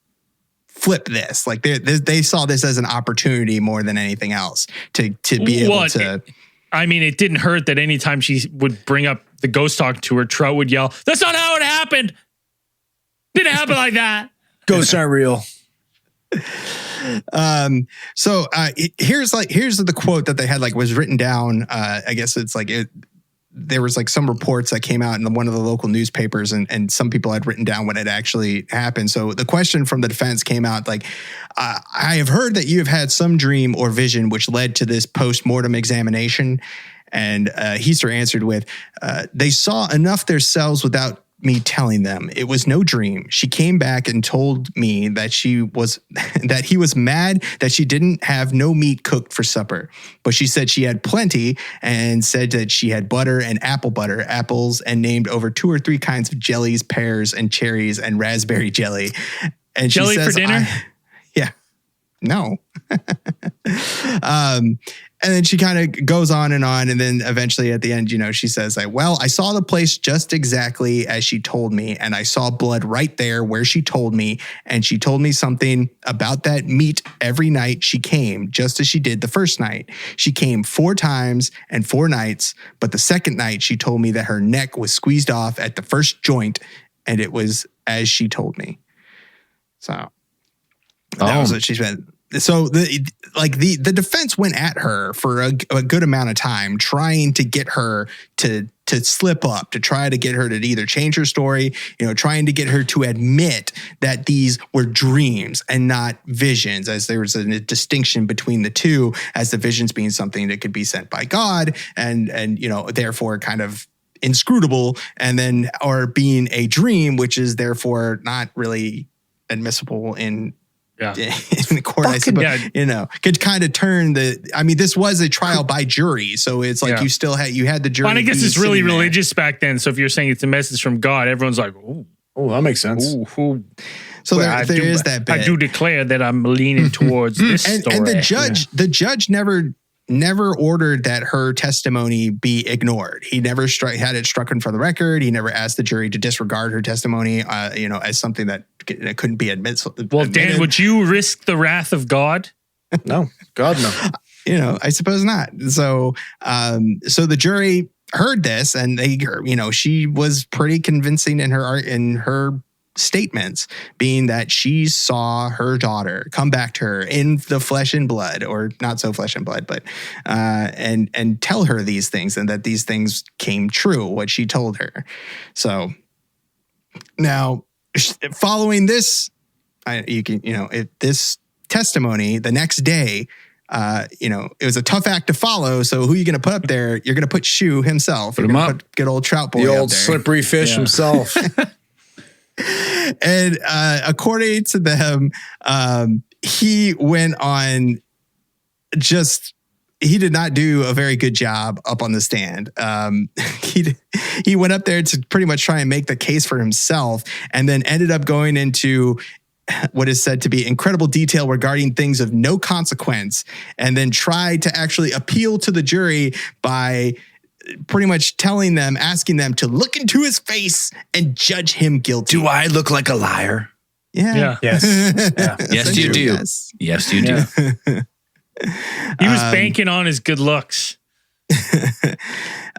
flip this. Like they saw this as an opportunity more than anything else to be able to. It didn't hurt that anytime she would bring up the ghost talk to her, Trout would yell, "That's not how it happened. Didn't happen like that." Ghosts aren't real. Here's the quote that they had, was written down. I guess it's there was some reports that came out in one of the local newspapers, and some people had written down what had actually happened. So the question from the defense came out I have heard that you have had some dream or vision which led to this post-mortem examination. And Heaster answered with, they saw enough themselves without me telling them. It was no dream. She came back and told me that that he was mad that she didn't have no meat cooked for supper. But she said she had plenty, and said that she had butter and apple butter, apples, and named over 2 or 3 kinds of jellies, pears and cherries, and raspberry jelly. And jelly she says, for dinner? Yeah. No. And then she kind of goes on, and then eventually at the end, she says, well, I saw the place just exactly as she told me, and I saw blood right there where she told me, and she told me something about that meat every night she came, just as she did the first night. She came 4 times and 4 nights, but the second night she told me that her neck was squeezed off at the first joint, and it was as she told me. So that was what she said. So the defense went at her for a good amount of time, trying to get her to slip up, to try to get her to either change her story, trying to get her to admit that these were dreams and not visions, as there was a distinction between the two, as the visions being something that could be sent by God and therefore kind of inscrutable, and then or being a dream, which is therefore not really admissible in the court. I suppose, could kind of turn this was a trial by jury, so it's you still had the jury. Well, I guess it's really religious back then. So if you're saying it's a message from God, everyone's like, oh, that makes sense. So there is that bit. I do declare that I'm leaning towards this story. And the judge never ordered that her testimony be ignored. He never had it struck from the record. He never asked the jury to disregard her testimony, as something that couldn't be admitted. Well, Dan, would you risk the wrath of God? No, God, no. I suppose not. So the jury heard this, and they, she was pretty convincing in her statements, being that she saw her daughter come back to her in the flesh and blood, or not so flesh and blood, but and tell her these things, and that these things came true, what she told her. So now, following this, this testimony, the next day, it was a tough act to follow. So who are you going to put up there? You're going to put Shue himself. You're going to put good old Trout Boy, the old slippery fish himself. And according to them, he went on he did not do a very good job up on the stand. He went up there to pretty much try and make the case for himself, and then ended up going into what is said to be incredible detail regarding things of no consequence, and then tried to actually appeal to the jury by pretty much asking them to look into his face and judge him guilty. Do I look like a liar? Yeah. Yes. Yeah. Yes, you do. Yes, you do. He was banking on his good looks.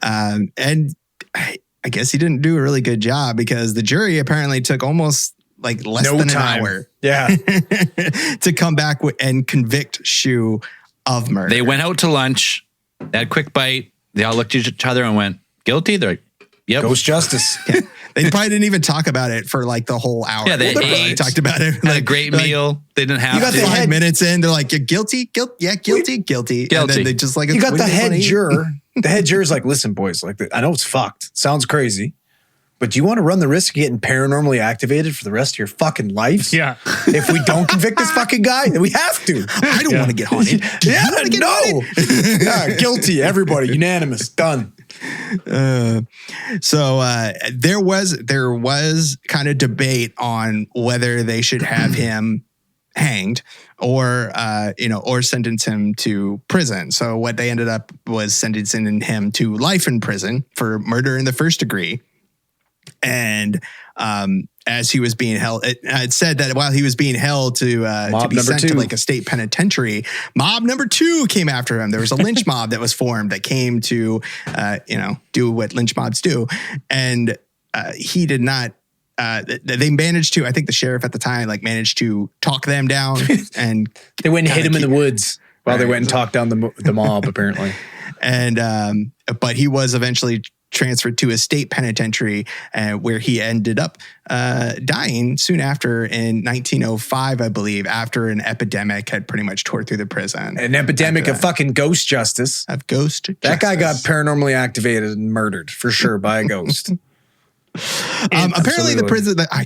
And I guess he didn't do a really good job, because the jury apparently took almost less than an hour. Yeah. to come back and convict Shue of murder. They went out to lunch, they had a quick bite. They all looked at each other and went, guilty? They're like, yep. Ghost justice. Yeah. They probably didn't even talk about it for the whole hour. Yeah, they talked about it. Had a great meal. They didn't have you got to. 5 minutes in, they're like, you're guilty? Yeah, guilty. And then they just you got the head juror. The head juror's like, listen, boys, I know it's fucked. Sounds crazy. But do you want to run the risk of getting paranormally activated for the rest of your fucking lives? Yeah. If we don't convict this fucking guy, then we have to. I don't want to get haunted. Yeah, guilty. Everybody, unanimous, done. So there was kind of debate on whether they should have him hanged or sentence him to prison. So what they ended up was sentencing him to life in prison for murder in the first degree. And as he was being held, it said that while he was being held to be sent to a state penitentiary, mob number 2 came after him. There was a lynch mob that was formed that came to, do what lynch mobs do. And he did not they managed to, I think the sheriff at the time managed to talk them down, and they went and hid him in the woods while they went and talked down the mob apparently. And but he was eventually transferred to a state penitentiary where he ended up dying soon after in 1905, I believe, after an epidemic had pretty much tore through the prison. An epidemic of fucking ghost justice. Of ghost justice. That guy got paranormally activated and murdered for sure by a ghost. Apparently the prison that I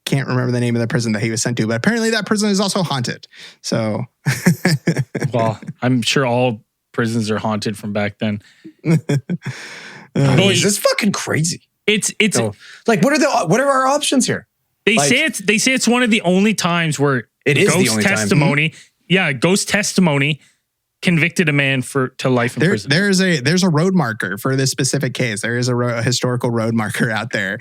can't remember the name of the prison that he was sent to, but apparently that prison is also haunted. So well, I'm sure all prisons are haunted from back then. Boys, this is fucking crazy. It's like what are our options here? They say it's one of the only times where it is ghost the only testimony. Time. Yeah, ghost testimony convicted a man to life in prison. There's a road marker for this specific case. There is a historical road marker out there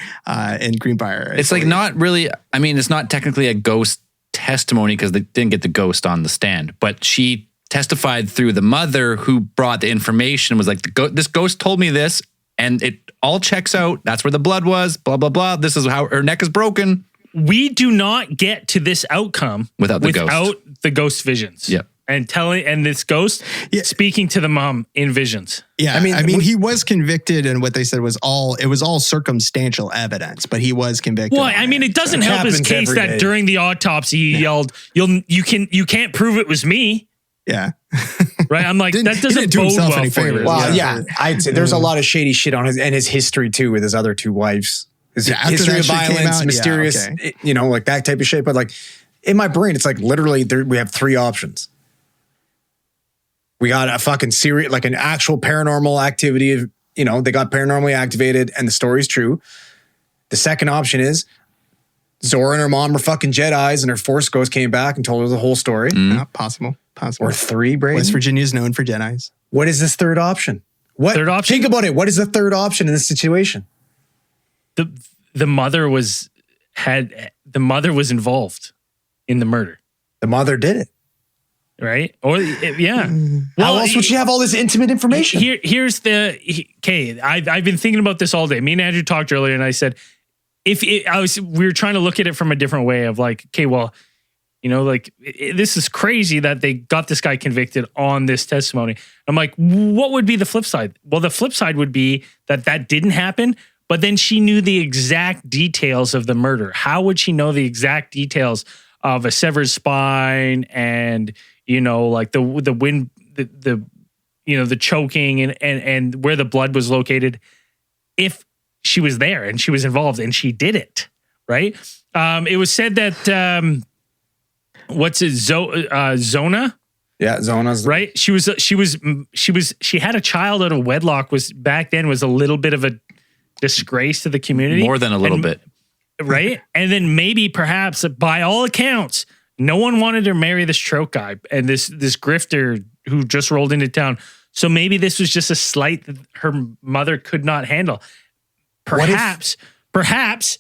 in Greenbrier. It's like not really. I mean, it's not technically a ghost testimony because they didn't get the ghost on the stand, but she testified through the mother who brought the information. Was like, this ghost told me this, and it all checks out. That's where the blood was. Blah blah blah. This is how her neck is broken. We do not get to this outcome without the ghost visions. Yeah. And this ghost speaking to the mom in visions. Yeah, I mean, he was convicted, and what they said was all circumstantial evidence, but he was convicted. Well, I mean, it doesn't help his case that during the autopsy he yelled, "You can't prove it was me." Yeah, right. I'm like, that doesn't bode well any favors. Well, yeah, I'd say there's a lot of shady shit on his history too with his other two wives. His history of violence, mysterious, like that type of shit. But like in my brain, it's like literally we have three options. We got a fucking serious, like an actual paranormal activity. They got paranormally activated and the story's true. The second option is Zora and her mom were fucking Jedis and her Force ghost came back and told her the whole story. Possible. Or three, Brady. West Virginia is known for Jedis. What is this third option? Third option? Think about it. What is the third option in this situation? The mother was involved in the murder. The mother did it. Right? Or yeah. How else would she have all this intimate information? Here's I've been thinking about this all day. Me and Andrew talked earlier, and I said, we were trying to look at it from a different way of like, okay, well, this is crazy that they got this guy convicted on this testimony. I'm like, what would be the flip side? Well, the flip side would be that didn't happen, but then she knew the exact details of the murder. How would she know the exact details of a severed spine and like the wind, the choking and where the blood was located, if she was there and she was involved and she did it, right? It was said that Zona? Yeah, Zona's right. She had a child out of wedlock. Was back then was a little bit of a disgrace to the community. More than a little bit, right? And then maybe perhaps by all accounts, no one wanted to marry this Trout guy and this grifter who just rolled into town. So maybe this was just a slight that her mother could not handle. Perhaps Trout's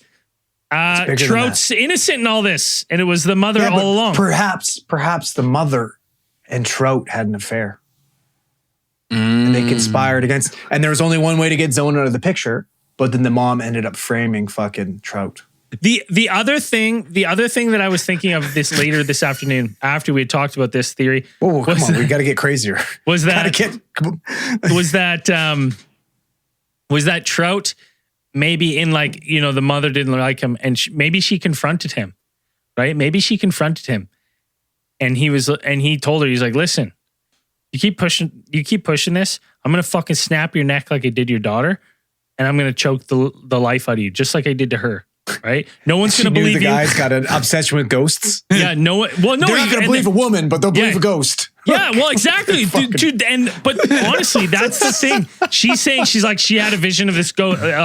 innocent in all this, and it was the mother all along. Perhaps the mother and Trout had an affair. And they conspired against, and there was only one way to get Zona out of the picture, but then the mom ended up framing fucking Trout. The other thing that I was thinking of later this afternoon after we had talked about this theory. Oh, come on, we got to get crazier. Was that Trout maybe in like, the mother didn't like him and maybe she confronted him, right? Maybe she confronted him and he told her, he's like, listen, you keep pushing this. I'm going to fucking snap your neck like I did your daughter. And I'm going to choke the life out of you, just like I did to her. Right? No one's going to believe the guy's got an obsession with ghosts. Yeah, no one. Well, no, they're not going to believe a woman, but they'll believe a ghost. Yeah, well, exactly, dude. But honestly, that's the thing. She's like she had a vision of this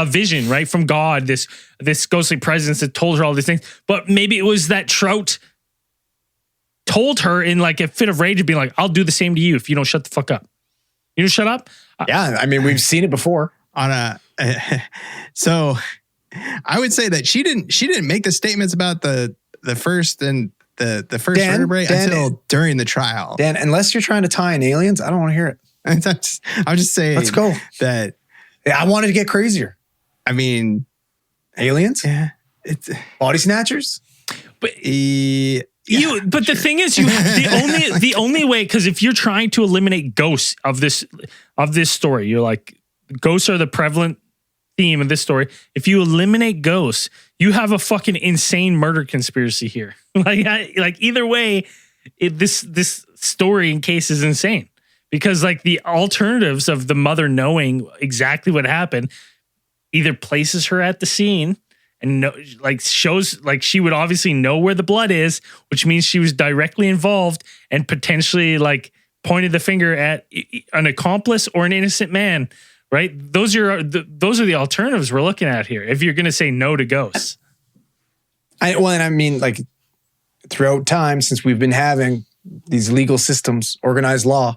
vision, right, from God. This ghostly presence that told her all these things. But maybe it was that Trout told her in like a fit of rage, being like, "I'll do the same to you if you don't shut the fuck up. You don't shut up." Yeah, I mean, we've seen it before. So I would say that she didn't make the statements about the first and the first vertebrae until during the trial. Dan, unless you're trying to tie in aliens, I don't want to hear it. I'm just saying. Let's go. That I wanted to get crazier. I mean, aliens. Yeah. Body snatchers? But but the thing is, the only way, because if you're trying to eliminate ghosts of this story, you're like, ghosts are the prevalent theme of this story. If you eliminate ghosts, you have a fucking insane murder conspiracy here. like either way, this story and case is insane, because like the alternatives of the mother knowing exactly what happened either places her at the scene and shows like she would obviously know where the blood is, which means she was directly involved and potentially like pointed the finger at an accomplice or an innocent man. Right? Those are the alternatives we're looking at here. If you're going to say no to ghosts, I mean, like throughout time since we've been having these legal systems, organized law,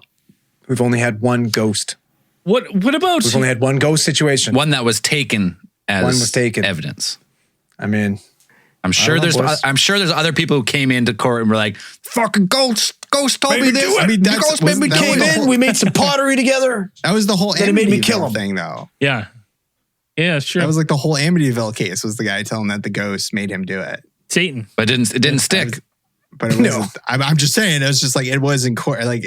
we've only had one ghost. What about? We've only had one ghost situation. One that was taken as evidence. I mean, I'm sure there's other people who came into court and were like, "Fucking ghost told me this." I mean, ghost made me came in. We made some pottery together. That was the whole Amityville made me kill him thing, though. Yeah, sure. That was like the whole Amityville case. Was the guy telling that the ghost made him do it? Satan, but it didn't stick. But it wasn't. I'm just saying. It was just like it was in court. Like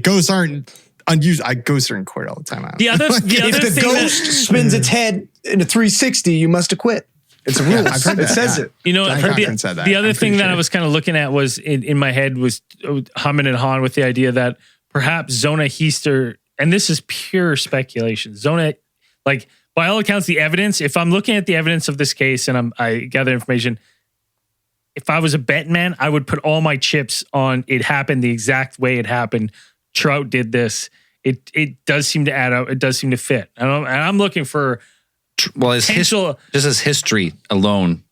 ghosts aren't unusual. Ghosts are in court all the time. The other if the ghost spins its head in a 360, you must acquit. It's a rule. I've heard it says it. You know, said that. The other thing that I was kind of looking at was in my head was humming and hawing with the idea that perhaps Zona Heaster, and this is pure speculation. Zona, like by all accounts, the evidence. If I'm looking at the evidence of this case and I gather information, if I was a betting man, I would put all my chips on it happened the exact way it happened. Trout did this. It does seem to add up. It does seem to fit. And I'm looking for. Well, just his history alone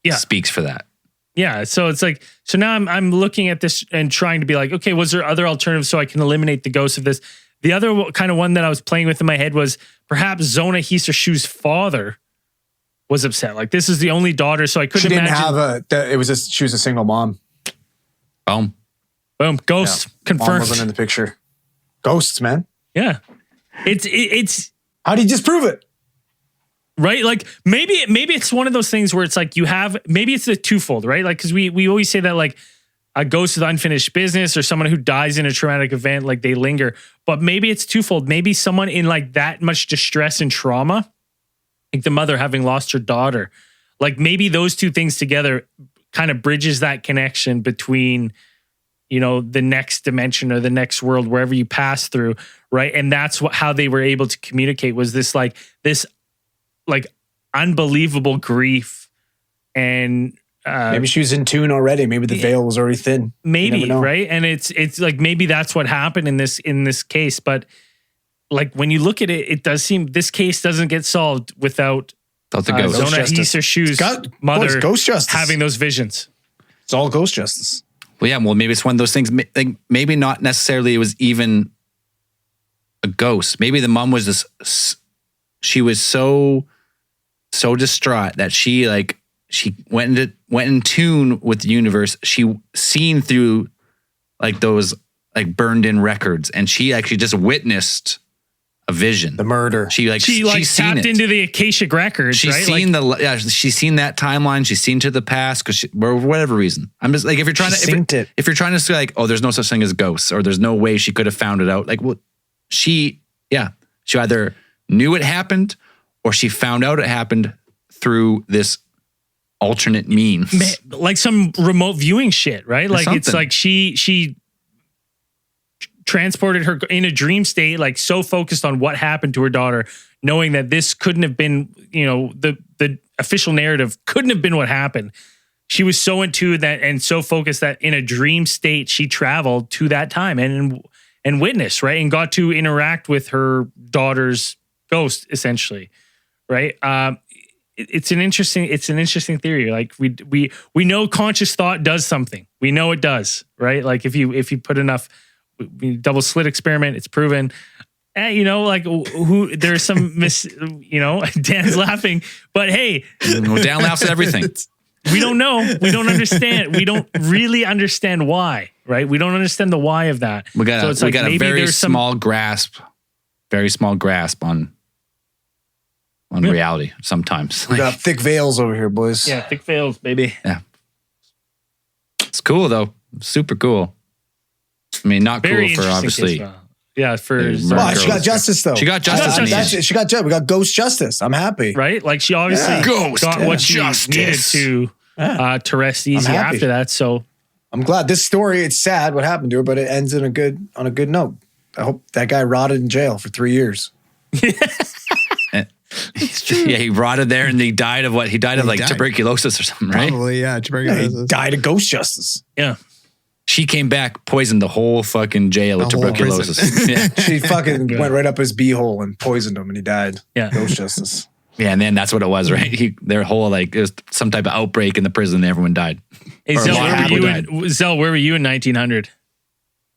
speaks for that. Yeah. So it's like, so now I'm looking at this and trying to be like, okay, was there other alternatives so I can eliminate the ghost of this? The other kind of one that I was playing with in my head was perhaps Zona Heaster-Shue's father was upset. Like, this is the only daughter, so I couldn't imagine. She was a single mom. Boom. Ghost confirmed. Mom wasn't in the picture. Ghosts, man. Yeah. It's how do you disprove it? Right? Like maybe it's one of those things where it's like maybe it's a twofold, right? Like, cause we always say that like a ghost with unfinished business or someone who dies in a traumatic event, like they linger, but maybe it's twofold. Maybe someone in like that much distress and trauma, like the mother having lost her daughter, like maybe those two things together kind of bridges that connection between, you know, the next dimension or the next world, wherever you pass through. Right. And that's how they were able to communicate was this unbelievable grief. And maybe she was in tune already. Maybe the veil was already thin. Maybe, right? And it's like maybe that's what happened in this case. But like when you look at it, it does seem this case doesn't get solved without the ghost. Zona Heaster-Shue's mother ghost justice. Having those visions. It's all ghost justice. Well, yeah. Well, maybe it's one of those things. Like maybe not necessarily. It was even a ghost. Maybe the mom was this. She was so distraught that she went in tune with the universe. She seen through like those like burned in records, and she actually just witnessed a vision, the murder. She tapped into the Akashic records. She's right? seen she's seen that timeline. She's seen to the past because for whatever reason. I'm just like if you're trying to say like, oh, there's no such thing as ghosts, or there's no way she could have found it out. Like, well, she either knew it happened or she found out it happened through this alternate means. Like some remote viewing shit, right? Like it's like she transported her in a dream state, like so focused on what happened to her daughter, knowing that this couldn't have been, you know, the official narrative couldn't have been what happened. She was so into that and so focused that in a dream state, she traveled to that time and witnessed, right? And got to interact with her daughter's ghost, essentially, right? It's an interesting theory. Like we know conscious thought does something. We know it does, right? Like if you put enough, double slit experiment, it's proven. You know, like who there's some Dan's laughing, but hey, Dan laughs at everything. We don't know. We don't understand. We don't really understand why, right? We don't understand the why of that. We got a very small grasp on on reality sometimes. We got thick veils over here, boys. Yeah, thick veils, baby. Yeah. It's cool though. Super cool. I mean, not Very cool for interesting obviously. case, yeah, for Well, she got justice though. She got justice. in the end. She got justice. We got ghost justice. I'm happy. right. Like she obviously Ghost got what she justice. needed to rest easy happy. after that. So I'm glad this story. It's sad what happened to her, but it ends on a good note. I hope that guy rotted in jail for 3 years. Yeah, he rotted there and he died of what? He died of like died. tuberculosis or something, right? Probably, yeah. Yeah, he Tuberculosis. died of ghost justice. yeah, She came back, poisoned the whole fucking jail with The whole tuberculosis. Yeah. She fucking went right up his beehole and poisoned him, and he died. Yeah. Ghost justice. Yeah, and then that's what it was, right? Their whole like it was some type of outbreak in the prison and everyone died. hey, Or a Zell, lot of where were people you died. where were you in 1900?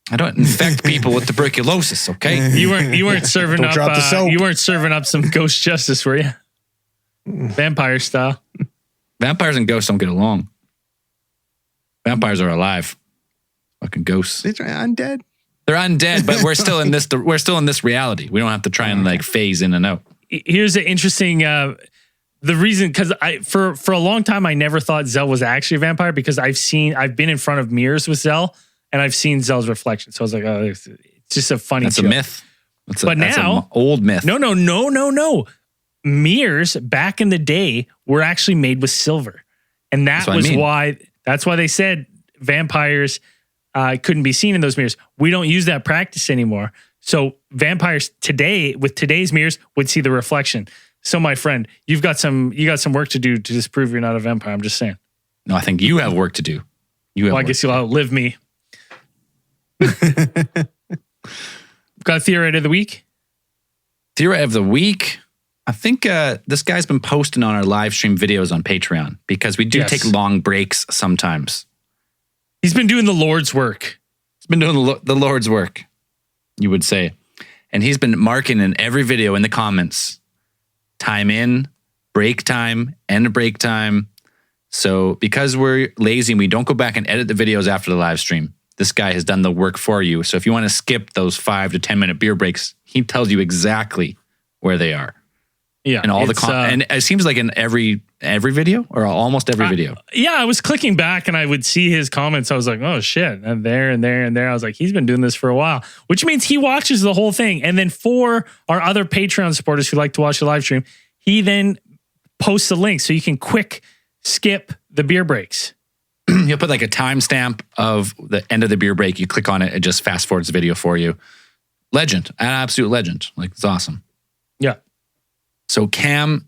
I don't infect people with tuberculosis, okay? You weren't serving Don't up. drop the soap. You weren't serving up some ghost justice, were you? Vampire style. Vampires and ghosts don't get along. Vampires are alive. Fucking ghosts. These are undead. They're undead, but we're still in this reality. We don't have to try and like phase in and out. Here's an interesting the reason, because I for a long time I never thought Zell was actually a vampire, because I've been in front of mirrors with Zell and I've seen Zell's reflection. So I was like, oh, it's just a funny That's joke. a myth. That's But that's now- an old myth. No. Mirrors back in the day were actually made with silver. And That's that what I was mean. that's why they said vampires couldn't be seen in those mirrors. We don't use that practice anymore. So vampires today, with today's mirrors, would see the reflection. So my friend, you got some work to do to disprove you're not a vampire. I'm just saying. No, I think you have work to do. You have Well, I work guess to you'll outlive me. Got a theory of the week? Theory of the week. I think this guy's been posting on our live stream videos on Patreon because we do Yes. take long breaks sometimes. He's been doing the Lord's work. He's been doing the Lord's work, you would say. And he's been marking in every video in the comments, time in, break time, end of break time. So because we're lazy and we don't go back and edit the videos after the live stream, this guy has done the work for you. So if you want to skip those 5 to 10 minute beer breaks, he tells you exactly where they are. Yeah. And all the it's, and it seems like in every video or almost every video. Yeah, I was clicking back and I would see his comments. I was like, oh shit. And there and there and there. I was like, he's been doing this for a while, which means he watches the whole thing. And then for our other Patreon supporters who like to watch the live stream, he then posts a link so you can quick skip the beer breaks. You'll put like a timestamp of the end of the beer break. You click on it, it just fast forwards the video for you. Legend, an absolute legend. Like, it's awesome. Yeah. So Cam,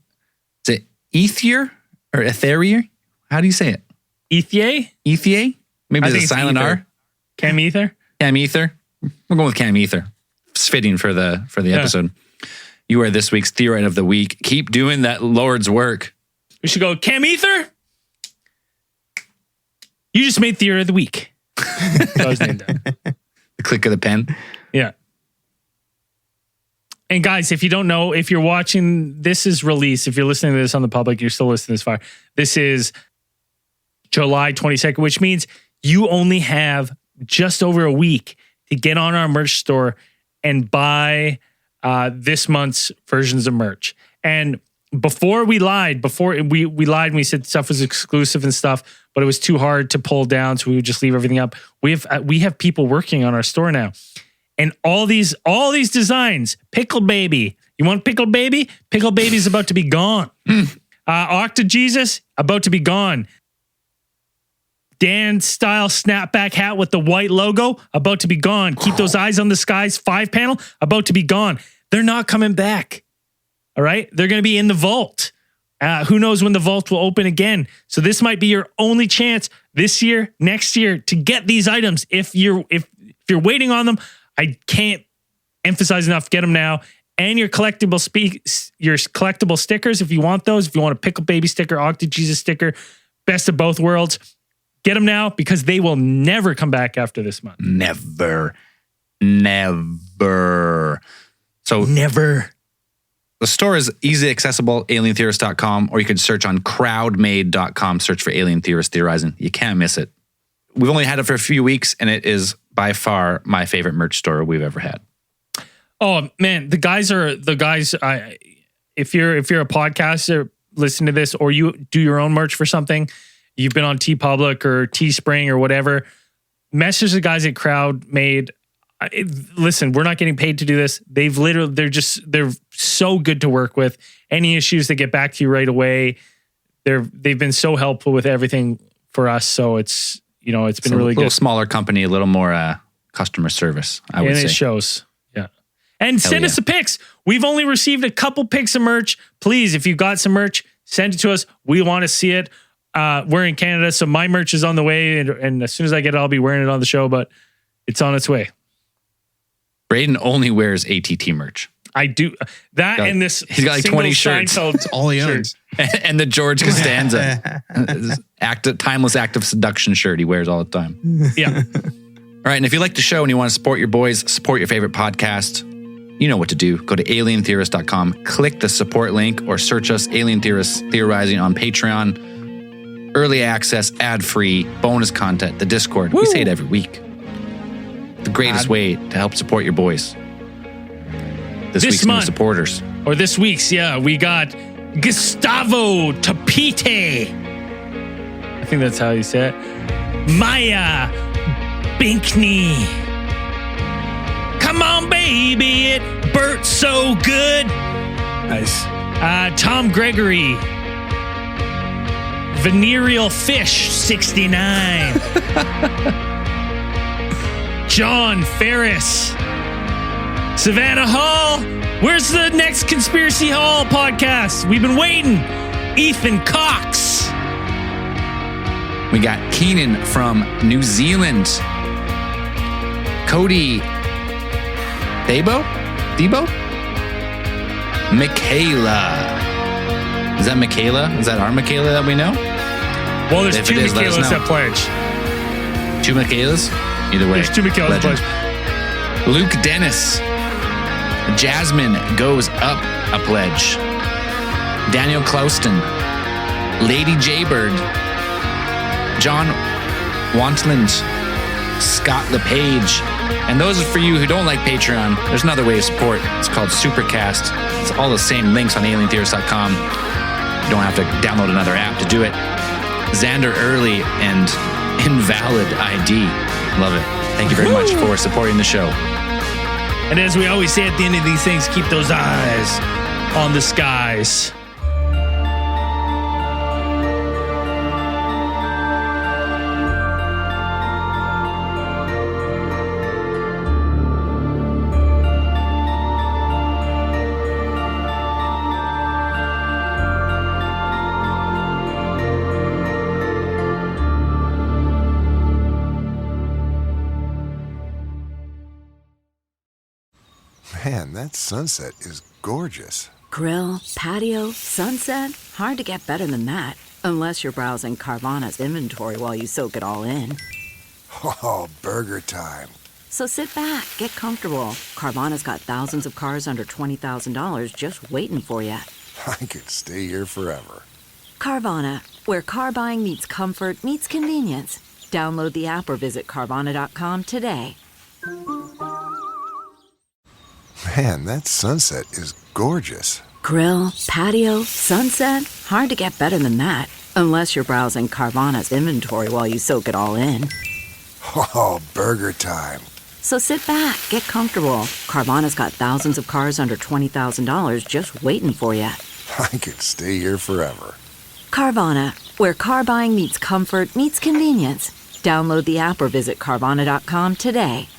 is it Ethier or Etherier? How do you say it? Ethier? Ethier? Maybe I there's think a it's silent Ether. R. Cam Ether? Cam Ether. We're going with Cam Ether. It's fitting for the episode. You are this week's Theorite of the Week. Keep doing that Lord's work. We should go, Cam Ether? You just made Theory of the Week. That was named that. The click of the pen. Yeah. And guys, if you don't know, if you're watching, this is released. If you're listening to this on the public, you're still listening this far. This is July 22nd, which means you only have just over a week to get on our merch store and buy this month's versions of merch. And before we lied and we said stuff was exclusive and stuff, but it was too hard to pull down, so we would just leave everything up. We have people working on our store now. And all these designs, Pickle Baby. You want Pickle Baby? Pickle Baby's about to be gone. Octa Jesus, about to be gone. Dan style snapback hat with the white logo, about to be gone. Keep those eyes on the skies 5 panel, about to be gone. They're not coming back. All right? They're going to be in the vault. Who knows when the vault will open again. So this might be your only chance this year, next year to get these items. If you're waiting on them, I can't emphasize enough. Get them now. And your collectible stickers, if you want those. If you want a Pickle Baby sticker, Octa Jesus sticker, best of both worlds, get them now because they will never come back after this month. Never. So Never. the store is easily accessible, alientheorist.com, or you could search on crowdmade.com, search for Alien Theorist Theorizing. You can't miss it. We've only had it for a few weeks, and it is by far my favorite merch store we've ever had. Oh man, the guys. if you're a podcaster, listen to this, or you do your own merch for something, you've been on TeePublic or Teespring or whatever, message the guys at Crowd Made. Listen, we're not getting paid to do this. They're so good to work with. Any issues, they get back to you right away. They've been so helpful with everything for us. So it's been really good. A little smaller company, a little more customer service, I would say. And it shows. Yeah. And send us the pics. We've only received a couple pics of merch. Please, if you've got some merch, send it to us. We want to see it. We're in Canada, so my merch is on the way. And as soon as I get it, I'll be wearing it on the show, but it's on its way. Braden only wears ATT merch. I do that, and this. He's got like 20 shirts. That's all he owns. And the George Costanza timeless act of seduction shirt he wears all the time. Yeah. All right, and if you like the show and you want to support your boys, support your favorite podcast, you know what to do. Go to alientheorist.com, click the support link, or search us, Alien Theorists Theorizing, on Patreon. Early access, ad-free, bonus content, the Discord. Woo! We say it every week. The greatest way to help support your boys. This week's new supporters. Or this week's, we got Gustavo Tapite. I think that's how you say it. Maya Binkney. Come on, baby, it Bert so good. Nice. Tom Gregory. Venereal Fish 69. John Ferris. Savannah Hall. Where's the next Conspiracy Hall podcast? We've been waiting. Ethan Cox. We got Keenan from New Zealand. Cody Debo? Michaela. Is that Michaela? Is that our Michaela that we know? Well, there's two Michaelas that pledge. Two Michaelas? Either way. There's two Michaelas that pledge. Luke Dennis. Jasmine goes up a pledge. Daniel Clouston. Lady Jaybird. John Wantland. Scott LePage. And those are for you who don't like Patreon. There's another way to support. It's called Supercast. It's all the same links on alientheorist.com. You don't have to download another app to do it. Xander Early and Invalid ID. Love it. Thank you very much for supporting the show. And as we always say at the end of these things, keep those eyes on the skies. Man, that sunset is gorgeous. Grill, patio, sunset. Hard to get better than that. Unless you're browsing Carvana's inventory while you soak it all in. Oh, burger time. So sit back, get comfortable. Carvana's got thousands of cars under $20,000 just waiting for you. I could stay here forever. Carvana, where car buying meets comfort, meets convenience. Download the app or visit Carvana.com today. Man, that sunset is gorgeous. Grill, patio, sunset. Hard to get better than that. Unless you're browsing Carvana's inventory while you soak it all in. Oh, burger time. So sit back, get comfortable. Carvana's got thousands of cars under $20,000 just waiting for you. I could stay here forever. Carvana, where car buying meets comfort, meets convenience. Download the app or visit Carvana.com today.